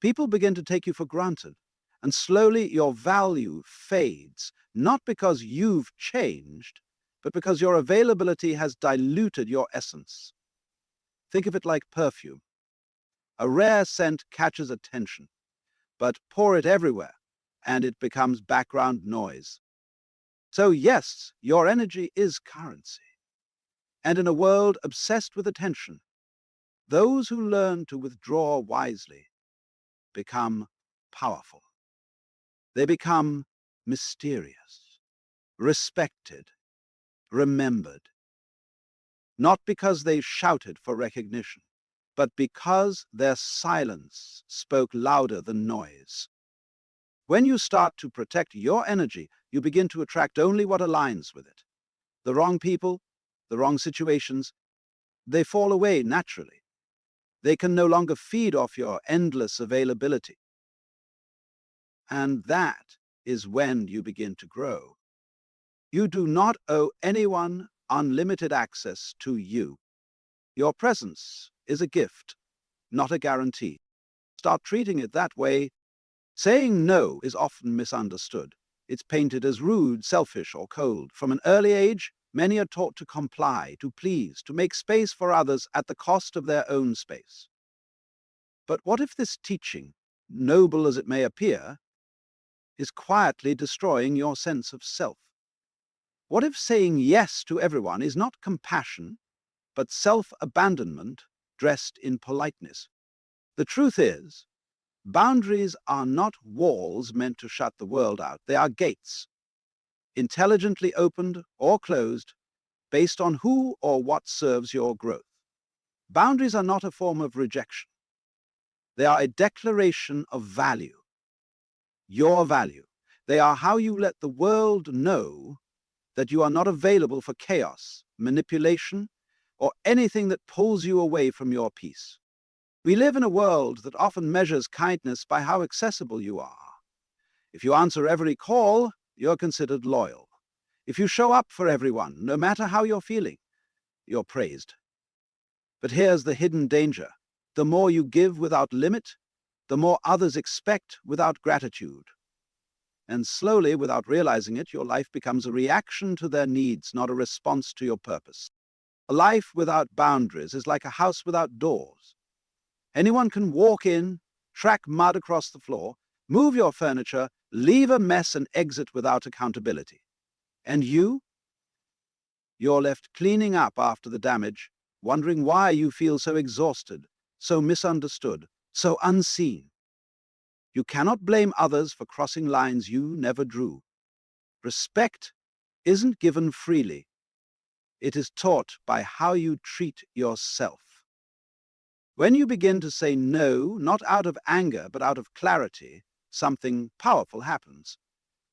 People begin to take you for granted, and slowly your value fades, not because you've changed, but because your availability has diluted your essence. Think of it like perfume. A rare scent catches attention, but pour it everywhere, and it becomes background noise. So yes, your energy is currency. And in a world obsessed with attention, those who learn to withdraw wisely become powerful. They become mysterious, respected, remembered, not because they shouted for recognition, but because their silence spoke louder than noise. When you start to protect your energy, you begin to attract only what aligns with it. The wrong people, the wrong situations, they fall away naturally. They can no longer feed off your endless availability. And that is when you begin to grow. You do not owe anyone unlimited access to you. Your presence is a gift, not a guarantee. Start treating it that way. Saying no is often misunderstood. It's painted as rude, selfish, or cold. From an early age, many are taught to comply, to please, to make space for others at the cost of their own space. But what if this teaching, noble as it may appear, is quietly destroying your sense of self? What if saying yes to everyone is not compassion, but self-abandonment dressed in politeness? The truth is, boundaries are not walls meant to shut the world out. They are gates, intelligently opened or closed based on who or what serves your growth. Boundaries are not a form of rejection. They are a declaration of value, your value. They are how you let the world know that you are not available for chaos, manipulation, or anything that pulls you away from your peace. We live in a world that often measures kindness by how accessible you are. If you answer every call, you're considered loyal. If you show up for everyone, no matter how you're feeling, you're praised. But here's the hidden danger. The more you give without limit, the more others expect without gratitude. And slowly, without realizing it, your life becomes a reaction to their needs, not a response to your purpose. A life without boundaries is like a house without doors. Anyone can walk in, track mud across the floor, move your furniture, leave a mess and exit without accountability. And you're left cleaning up after the damage, wondering why you feel so exhausted, so misunderstood, so unseen. You cannot blame others for crossing lines you never drew. Respect isn't given freely. It is taught by how you treat yourself. When you begin to say no, not out of anger, but out of clarity, something powerful happens.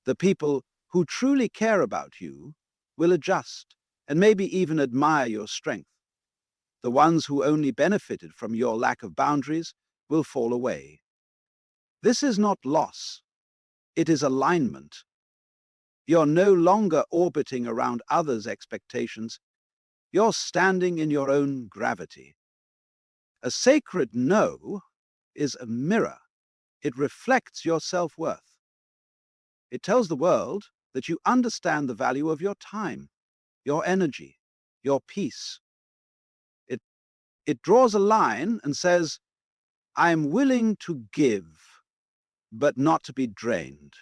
The people who truly care about you will adjust and maybe even admire your strength. The ones who only benefited from your lack of boundaries will fall away. This is not loss. It is alignment. You're no longer orbiting around others' expectations. You're standing in your own gravity. A sacred no is a mirror. It reflects your self-worth. It tells the world that you understand the value of your time, your energy, your peace. It draws a line and says, I am willing to give, but not to be drained.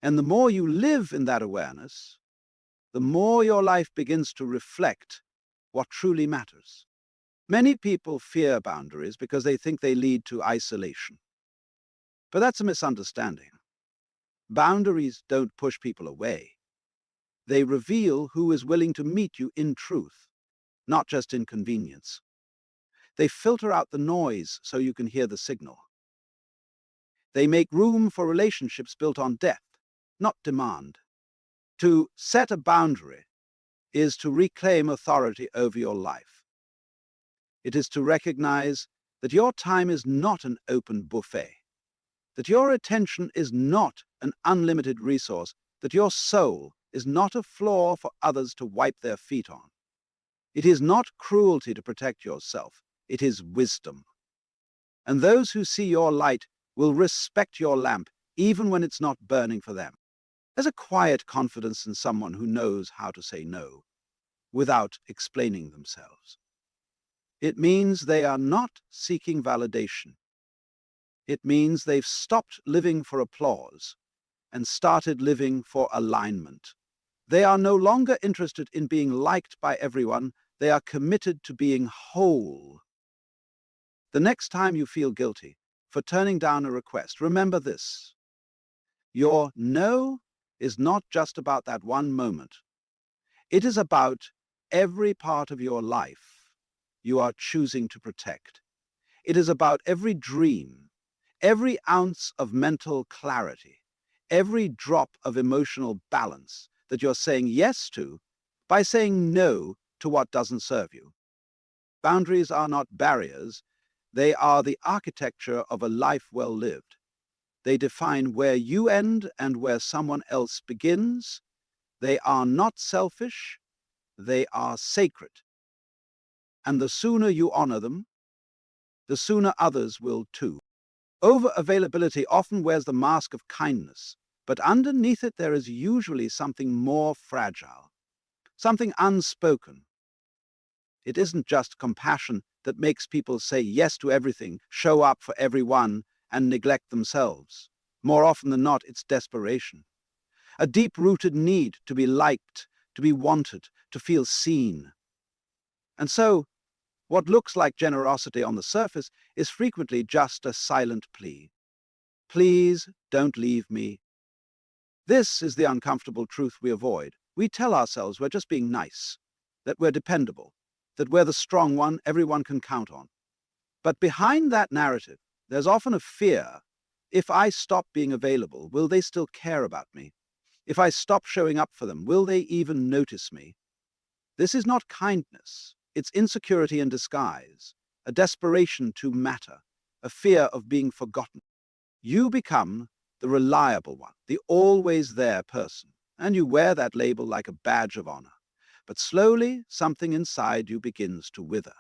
And the more you live in that awareness, the more your life begins to reflect what truly matters. Many people fear boundaries because they think they lead to isolation. But that's a misunderstanding. Boundaries don't push people away. They reveal who is willing to meet you in truth, not just in convenience. They filter out the noise so you can hear the signal. They make room for relationships built on depth, not demand. To set a boundary is to reclaim authority over your life. It is to recognize that your time is not an open buffet, that your attention is not an unlimited resource, that your soul is not a floor for others to wipe their feet on. It is not cruelty to protect yourself. It is wisdom. And those who see your light will respect your lamp even when it's not burning for them. There's a quiet confidence in someone who knows how to say no without explaining themselves. It means they are not seeking validation. It means they've stopped living for applause and started living for alignment. They are no longer interested in being liked by everyone. They are committed to being whole. The next time you feel guilty for turning down a request, remember this. Your no is not just about that one moment. It is about every part of your life you are choosing to protect. It is about every dream, every ounce of mental clarity, every drop of emotional balance that you're saying yes to by saying no to what doesn't serve you. Boundaries are not barriers. They are the architecture of a life well lived. They define where you end and where someone else begins. They are not selfish. They are sacred. And the sooner you honor them, the sooner others will too. Over-availability often wears the mask of kindness, but underneath it there is usually something more fragile, something unspoken. It isn't just compassion, that makes people say yes to everything, show up for everyone, and neglect themselves. More often than not, it's desperation. A deep-rooted need to be liked, to be wanted, to feel seen. And so, what looks like generosity on the surface is frequently just a silent plea. Please don't leave me. This is the uncomfortable truth we avoid. We tell ourselves we're just being nice, that we're dependable, that we're the strong one everyone can count on. But behind that narrative, there's often a fear. If I stop being available, will they still care about me? If I stop showing up for them, will they even notice me? This is not kindness. It's insecurity in disguise, a desperation to matter, a fear of being forgotten. You become the reliable one, the always there person, and you wear that label like a badge of honor. But slowly, something inside you begins to wither.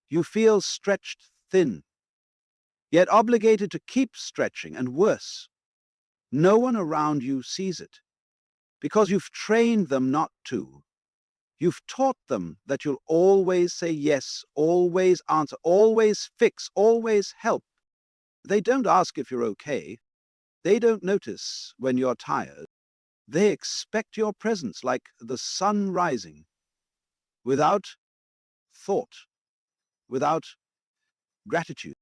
You feel stretched thin, yet obligated to keep stretching, and worse, no one around you sees it, because you've trained them not to. You've taught them that you'll always say yes, always answer, always fix, always help. They don't ask if you're okay. They don't notice when you're tired. They expect your presence like the sun rising, without thought, without gratitude.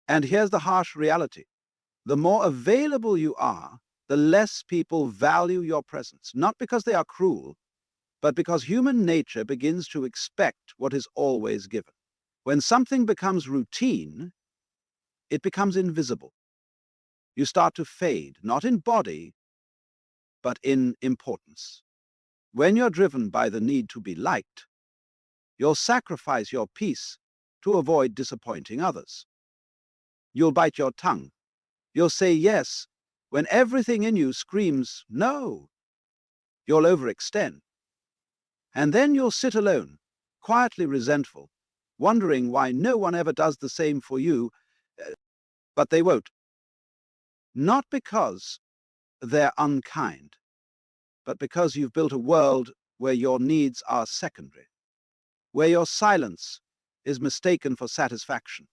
And here's the harsh reality. The more available you are, the less people value your presence, not because they are cruel, but because human nature begins to expect what is always given. When something becomes routine, it becomes invisible. You start to fade, not in body, but in importance. When you're driven by the need to be liked, you'll sacrifice your peace to avoid disappointing others. You'll bite your tongue. You'll say yes when everything in you screams no. You'll overextend. And then you'll sit alone, quietly resentful, wondering why no one ever does the same for you, but they won't. Not because they're unkind, but because you've built a world where your needs are secondary, where your silence is mistaken for satisfaction,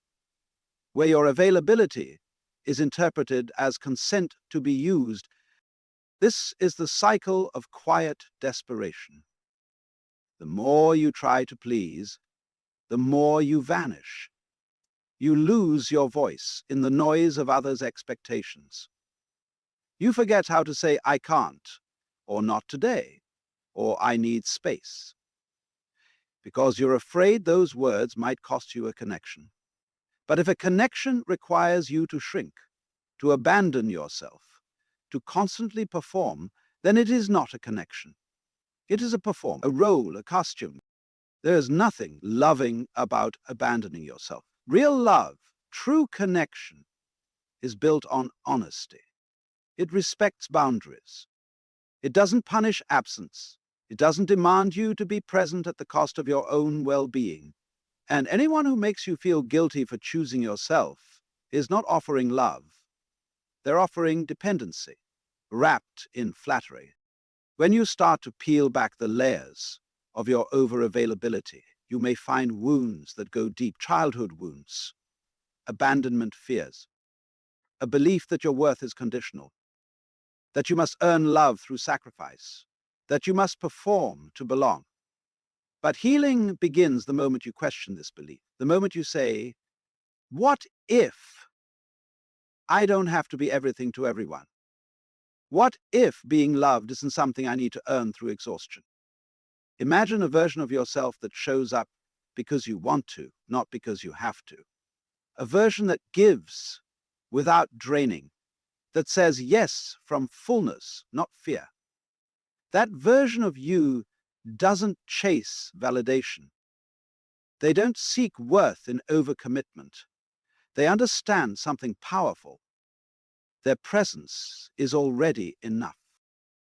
where your availability is interpreted as consent to be used. This is the cycle of quiet desperation. The more you try to please, the more you vanish. You lose your voice in the noise of others' expectations. You forget how to say, I can't, or not today, or I need space, because you're afraid those words might cost you a connection. But if a connection requires you to shrink, to abandon yourself, to constantly perform, then it is not a connection. It is a perform, a role, a costume. There is nothing loving about abandoning yourself. Real love, true connection, is built on honesty. It respects boundaries. It doesn't punish absence. It doesn't demand you to be present at the cost of your own well-being. And anyone who makes you feel guilty for choosing yourself is not offering love. They're offering dependency, wrapped in flattery. When you start to peel back the layers of your over-availability, you may find wounds that go deep, childhood wounds, abandonment fears, a belief that your worth is conditional, that you must earn love through sacrifice, that you must perform to belong. But healing begins the moment you question this belief, the moment you say, what if I don't have to be everything to everyone? What if being loved isn't something I need to earn through exhaustion? Imagine a version of yourself that shows up because you want to, not because you have to. A version that gives without draining, that says yes from fullness, not fear. That version of you doesn't chase validation. They don't seek worth in overcommitment. They understand something powerful. Their presence is already enough.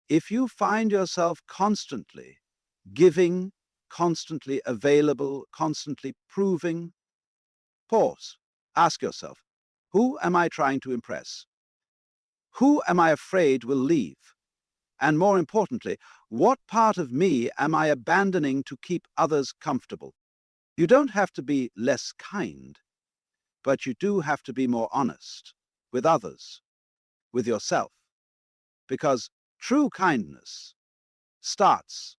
If you find yourself constantly giving, constantly available, constantly proving, pause. Ask yourself, who am I trying to impress? Who am I afraid will leave? And more importantly, what part of me am I abandoning to keep others comfortable? You don't have to be less kind, but you do have to be more honest with others, with yourself, because true kindness starts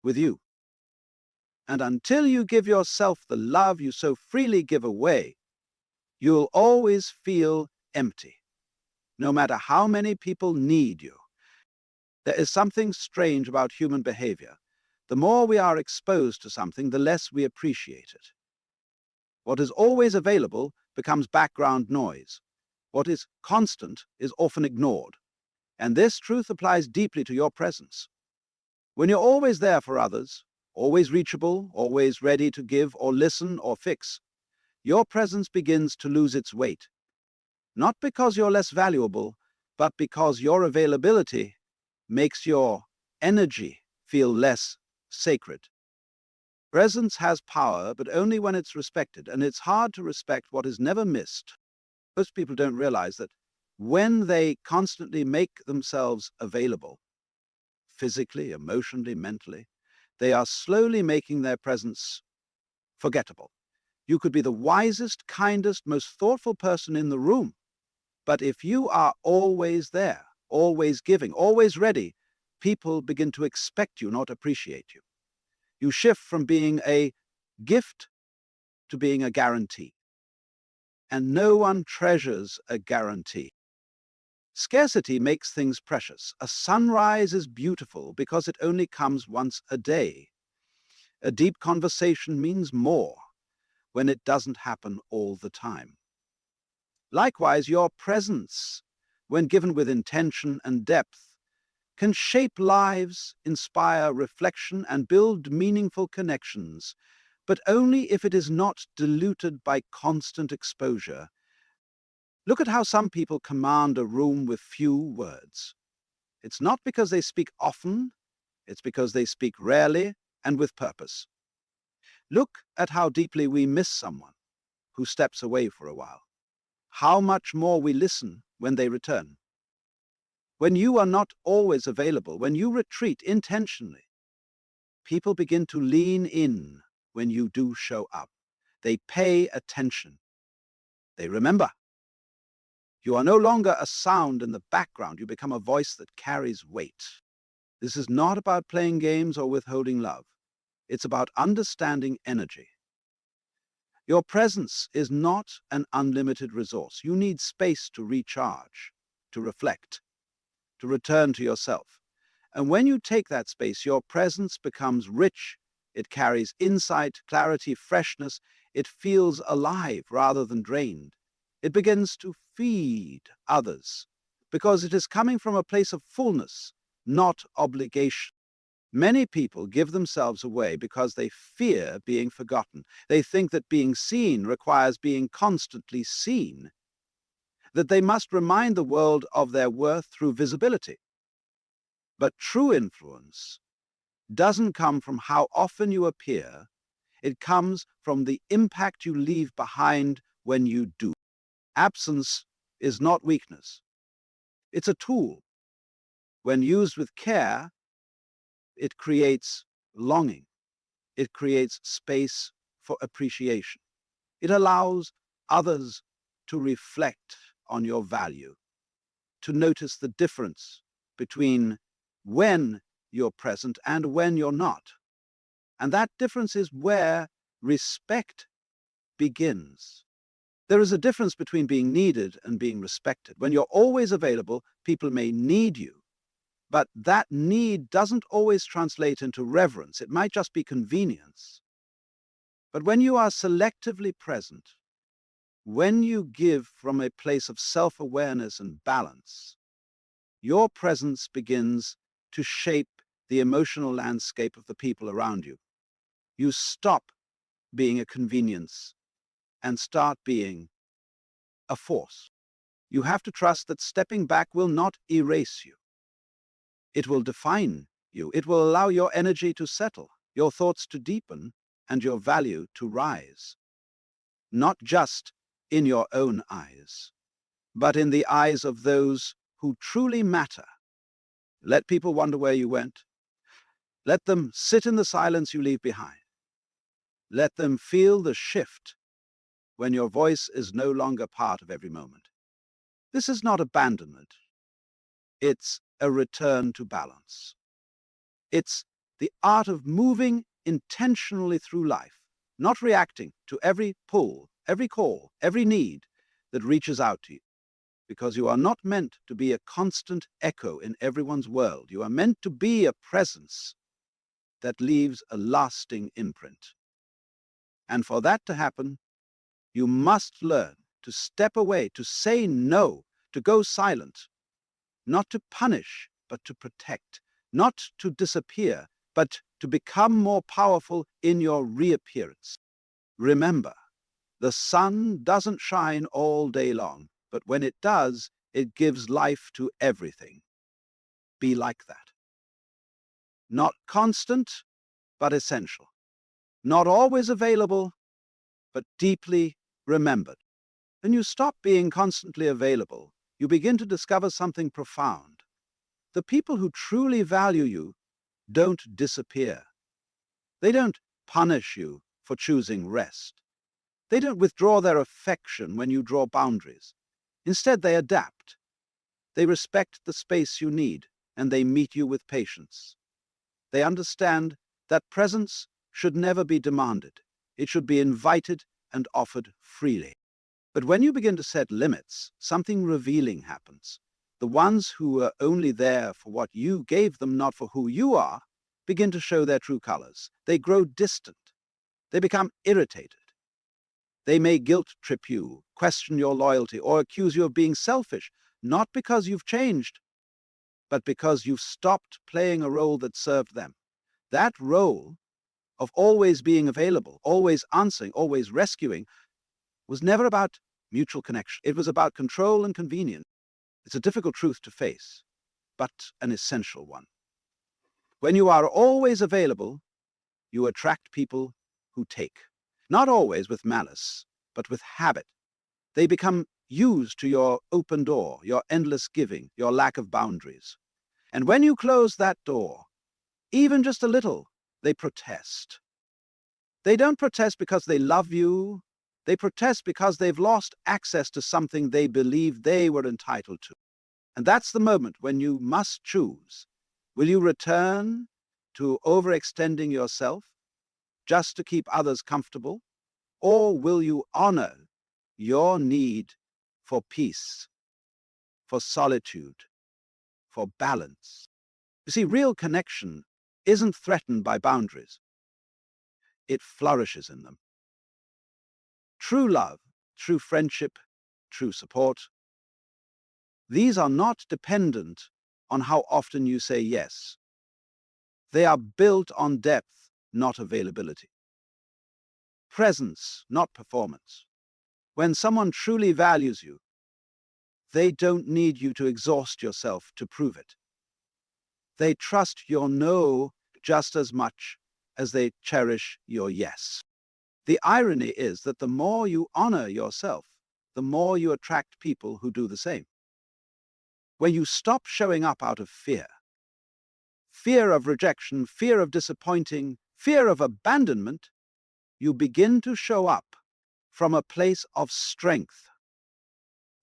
with you. And until you give yourself the love you so freely give away, you'll always feel empty, no matter how many people need you. There is something strange about human behavior. The more we are exposed to something, the less we appreciate it. What is always available becomes background noise. What is constant is often ignored. And this truth applies deeply to your presence. When you're always there for others, always reachable, always ready to give or listen or fix, your presence begins to lose its weight. Not because you're less valuable, but because your availability makes your energy feel less sacred. Presence has power, but only when it's respected, and it's hard to respect what is never missed. Most people don't realize that when they constantly make themselves available, physically, emotionally, mentally, they are slowly making their presence forgettable. You could be the wisest, kindest, most thoughtful person in the room, but if you are always there, always giving, always ready, people begin to expect you, not appreciate you. You shift from being a gift to being a guarantee. And no one treasures a guarantee. Scarcity makes things precious. A sunrise is beautiful because it only comes once a day. A deep conversation means more when it doesn't happen all the time. Likewise, your presence, when given with intention and depth, can shape lives, inspire reflection, and build meaningful connections, but only if it is not diluted by constant exposure. Look at how some people command a room with few words. It's not because they speak often, it's because they speak rarely and with purpose. Look at how deeply we miss someone who steps away for a while. How much more we listen when they return. When you are not always available, when you retreat intentionally, people begin to lean in when you do show up. They pay attention. They remember. You are no longer a sound in the background. You become a voice that carries weight. This is not about playing games or withholding love. It's about understanding energy. Your presence is not an unlimited resource. You need space to recharge, to reflect, to return to yourself. And when you take that space, your presence becomes rich. It carries insight, clarity, freshness. It feels alive rather than drained. It begins to feed others because it is coming from a place of fullness, not obligation. Many people give themselves away because they fear being forgotten. They think that being seen requires being constantly seen, that they must remind the world of their worth through visibility. But true influence doesn't come from how often you appear. It comes from the impact you leave behind when you do. Absence is not weakness. It's a tool. When used with care, it creates longing. It creates space for appreciation. It allows others to reflect on your value, to notice the difference between when you're present and when you're not. And that difference is where respect begins. There is a difference between being needed and being respected. When you're always available, people may need you, but that need doesn't always translate into reverence. It might just be convenience. But when you are selectively present, when you give from a place of self-awareness and balance, your presence begins to shape the emotional landscape of the people around you. You stop being a convenience and start being a force. You have to trust that stepping back will not erase you. It will define you. It will allow your energy to settle, your thoughts to deepen, and your value to rise. Not just in your own eyes, but in the eyes of those who truly matter. Let people wonder where you went. Let them sit in the silence you leave behind. Let them feel the shift when your voice is no longer part of every moment. This is not abandonment. It's a return to balance. It's the art of moving intentionally through life, not reacting to every pull, every call, every need that reaches out to you. Because you are not meant to be a constant echo in everyone's world. You are meant to be a presence that leaves a lasting imprint. And for that to happen, you must learn to step away, to say no, to go silent, not to punish, but to protect, not to disappear, but to become more powerful in your reappearance. Remember, the sun doesn't shine all day long, but when it does, it gives life to everything. Be like that. Not constant, but essential. Not always available, but deeply remembered. When you stop being constantly available, you begin to discover something profound. The people who truly value you don't disappear. They don't punish you for choosing rest. They don't withdraw their affection when you draw boundaries. Instead, they adapt. They respect the space you need, and they meet you with patience. They understand that presence should never be demanded. It should be invited and offered freely. But when you begin to set limits, something revealing happens. The ones who are only there for what you gave them, not for who you are, begin to show their true colors. They grow distant. They become irritated. They may guilt trip you, question your loyalty, or accuse you of being selfish, not because you've changed, but because you've stopped playing a role that served them. That role of always being available, always answering, always rescuing, was never about mutual connection. It was about control and convenience. It's a difficult truth to face, but an essential one. When you are always available, you attract people who take. Not always with malice, but with habit. They become used to your open door, your endless giving, your lack of boundaries. And when you close that door, even just a little, they protest. They don't protest because they love you. They protest because they've lost access to something they believed they were entitled to. And that's the moment when you must choose. Will you return to overextending yourself just to keep others comfortable? Or will you honor your need for peace, for solitude, for balance? You see, real connection isn't threatened by boundaries. It flourishes in them. True love, true friendship, true support, these are not dependent on how often you say yes. They are built on depth, not availability. Presence, not performance. When someone truly values you, they don't need you to exhaust yourself to prove it. They trust your no just as much as they cherish your yes. The irony is that the more you honor yourself, the more you attract people who do the same. When you stop showing up out of fear, fear of rejection, fear of disappointing, fear of abandonment, you begin to show up from a place of strength.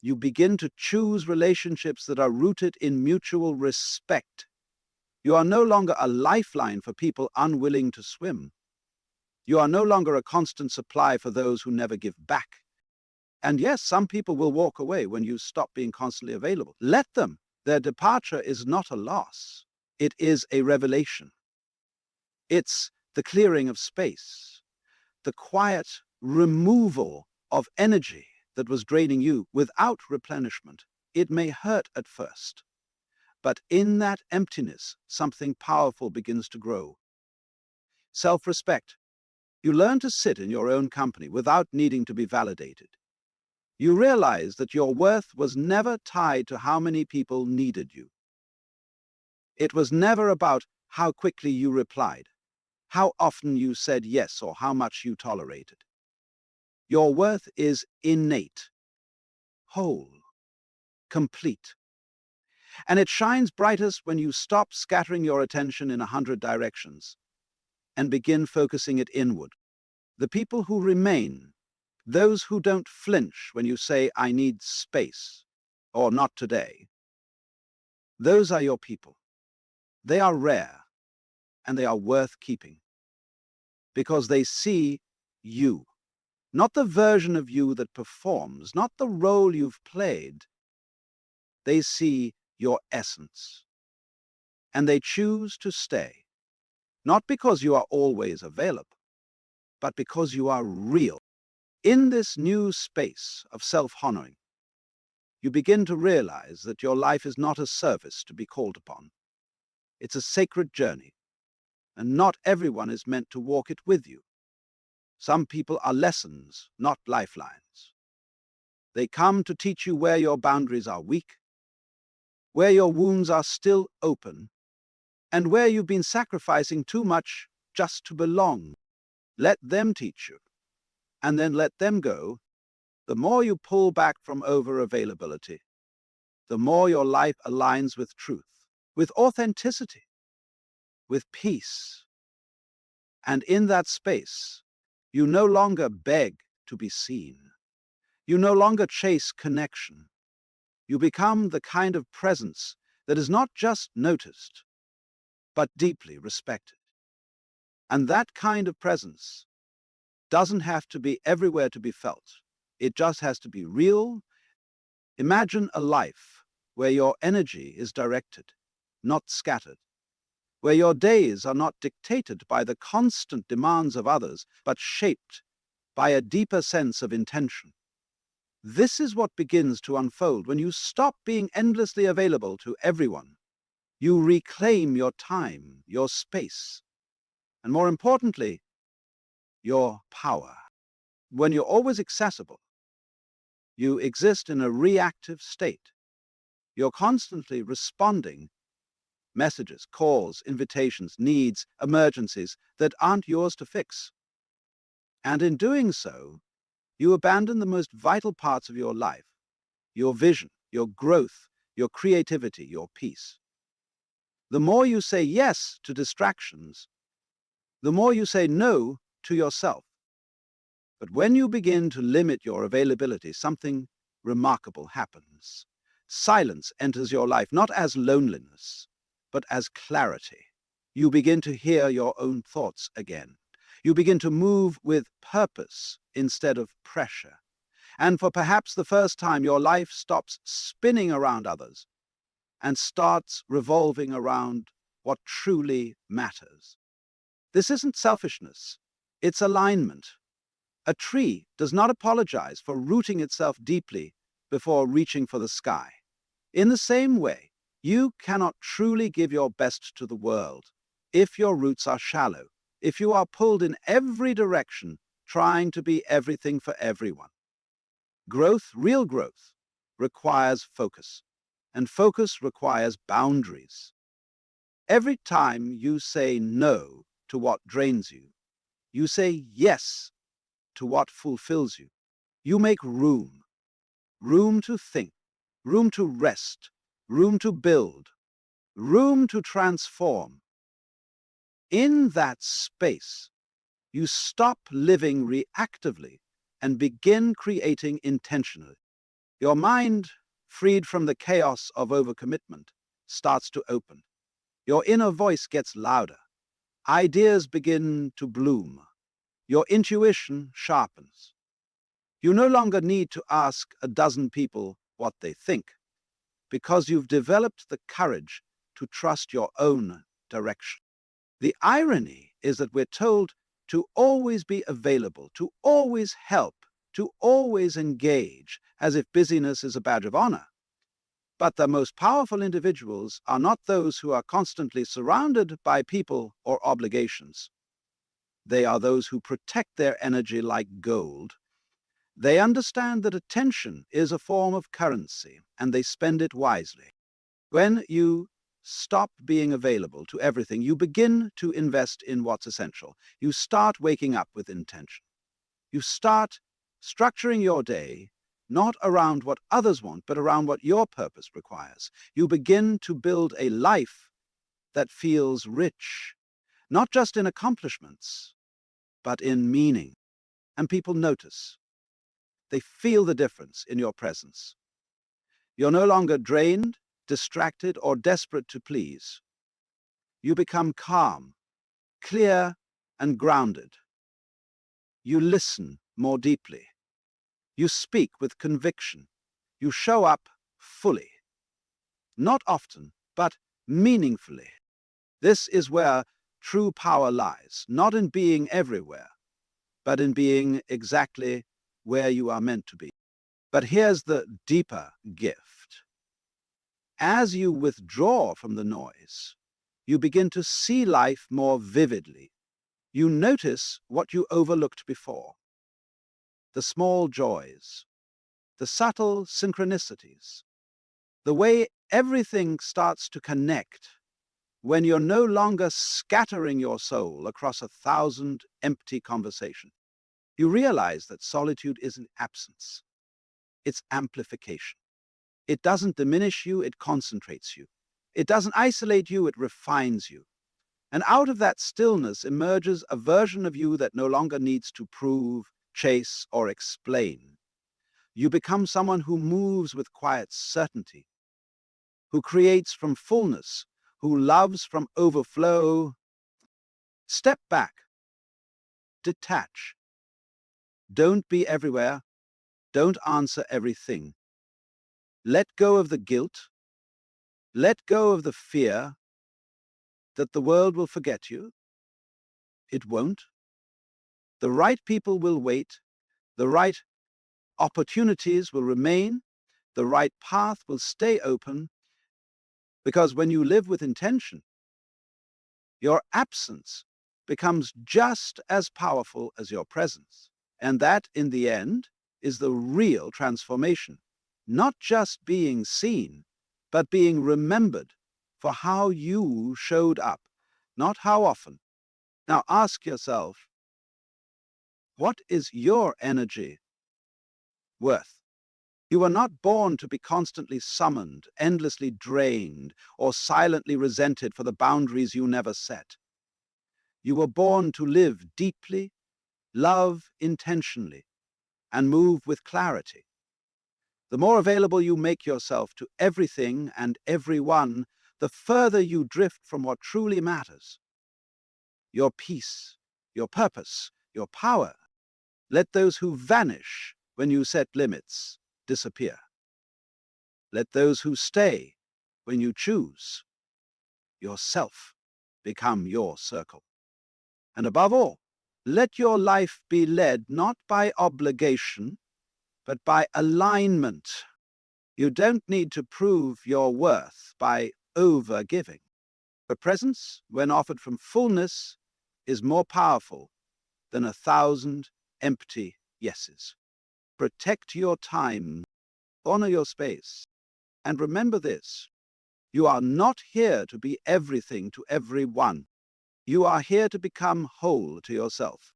You begin to choose relationships that are rooted in mutual respect. You are no longer a lifeline for people unwilling to swim. You are no longer a constant supply for those who never give back. And yes, some people will walk away when you stop being constantly available. Let them. Their departure is not a loss. It is a revelation. It's the clearing of space, the quiet removal of energy that was draining you without replenishment. It may hurt at first, but in that emptiness, something powerful begins to grow. Self-respect. You learn to sit in your own company without needing to be validated. You realize that your worth was never tied to how many people needed you. It was never about how quickly you replied, how often you said yes, or how much you tolerated. Your worth is innate, whole, complete. And it shines brightest when you stop scattering your attention in 100 directions and begin focusing it inward. The people who remain, those who don't flinch when you say, I need space, or not today, those are your people. They are rare, and they are worth keeping, because they see you, not the version of you that performs, not the role you've played. They see your essence, and they choose to stay, not because you are always available, but because you are real. In this new space of self-honoring, you begin to realize that your life is not a service to be called upon. It's a sacred journey, and not everyone is meant to walk it with you. Some people are lessons, not lifelines. They come to teach you where your boundaries are weak, where your wounds are still open, and where you've been sacrificing too much just to belong. Let them teach you, and then let them go. The more you pull back from over-availability, the more your life aligns with truth, with authenticity, with peace. And in that space, you no longer beg to be seen. You no longer chase connection. You become the kind of presence that is not just noticed, but deeply respected. And that kind of presence doesn't have to be everywhere to be felt. It just has to be real. Imagine a life where your energy is directed, not scattered, where your days are not dictated by the constant demands of others, but shaped by a deeper sense of intention. This is what begins to unfold when you stop being endlessly available to everyone. You reclaim your time, your space, and more importantly, your power. When you're always accessible, you exist in a reactive state. You're constantly responding messages, calls, invitations, needs, emergencies that aren't yours to fix. And in doing so, you abandon the most vital parts of your life, your vision, your growth, your creativity, your peace. The more you say yes to distractions, the more you say no to yourself. But when you begin to limit your availability, something remarkable happens. Silence enters your life not as loneliness, but as clarity. You begin to hear your own thoughts again. You begin to move with purpose instead of pressure. And for perhaps the first time, your life stops spinning around others and starts revolving around what truly matters. This isn't selfishness, it's alignment. A tree does not apologize for rooting itself deeply before reaching for the sky. In the same way, you cannot truly give your best to the world if your roots are shallow, if you are pulled in every direction, trying to be everything for everyone. Growth, real growth, requires focus, and focus requires boundaries. Every time you say no to what drains you, you say yes to what fulfills you. You make room to think, room to rest, room to build, room to transform. In that space, you stop living reactively and begin creating intentionally. Your mind, freed from the chaos of overcommitment, starts to open. Your inner voice gets louder. Ideas begin to bloom. Your intuition sharpens. You no longer need to ask a dozen people what they think, because you've developed the courage to trust your own direction. The irony is that we're told to always be available, to always help, to always engage, as if busyness is a badge of honor. But the most powerful individuals are not those who are constantly surrounded by people or obligations. They are those who protect their energy like gold. They understand that attention is a form of currency, and they spend it wisely. When you stop being available to everything, you begin to invest in what's essential. You start waking up with intention. You start structuring your day not around what others want, but around what your purpose requires. You begin to build a life that feels rich, not just in accomplishments, but in meaning. and people notice. They feel the difference in your presence. You're no longer drained, distracted, or desperate to please. You become calm, clear, and grounded. You listen more deeply. You speak with conviction. You show up fully. Not often, but meaningfully. This is where true power lies, not in being everywhere, but in being exactly where you are meant to be. But here's the deeper gift. As you withdraw from the noise, you begin to see life more vividly. You notice what you overlooked before. The small joys, the subtle synchronicities, the way everything starts to connect when you're no longer scattering your soul across 1,000 empty conversations. You realize that solitude isn't absence, it's amplification. It doesn't diminish you, it concentrates you. It doesn't isolate you, it refines you. And out of that stillness emerges a version of you that no longer needs to prove, chase, or explain. You become someone who moves with quiet certainty, who creates from fullness, who loves from overflow. Step back. Detach. Don't be everywhere. Don't answer everything. Let go of the guilt. Let go of the fear that the world will forget you. It won't. The right people will wait. The right opportunities will remain. The right path will stay open. Because when you live with intention, your absence becomes just as powerful as your presence. And that, in the end, is the real transformation. Not just being seen, but being remembered for how you showed up, not how often. Now ask yourself, what is your energy worth? You were not born to be constantly summoned, endlessly drained, or silently resented for the boundaries you never set. You were born to live deeply, love intentionally, and move with clarity. The more available you make yourself to everything and everyone, the further you drift from what truly matters. Your peace, your purpose, your power. Let those who vanish when you set limits disappear. Let those who stay when you choose yourself become your circle. And above all, let your life be led not by obligation, but by alignment. You don't need to prove your worth by over-giving. But presence, when offered from fullness, is more powerful than 1,000 empty yeses. Protect your time, honor your space, and remember this: you are not here to be everything to everyone. You are here to become whole to yourself.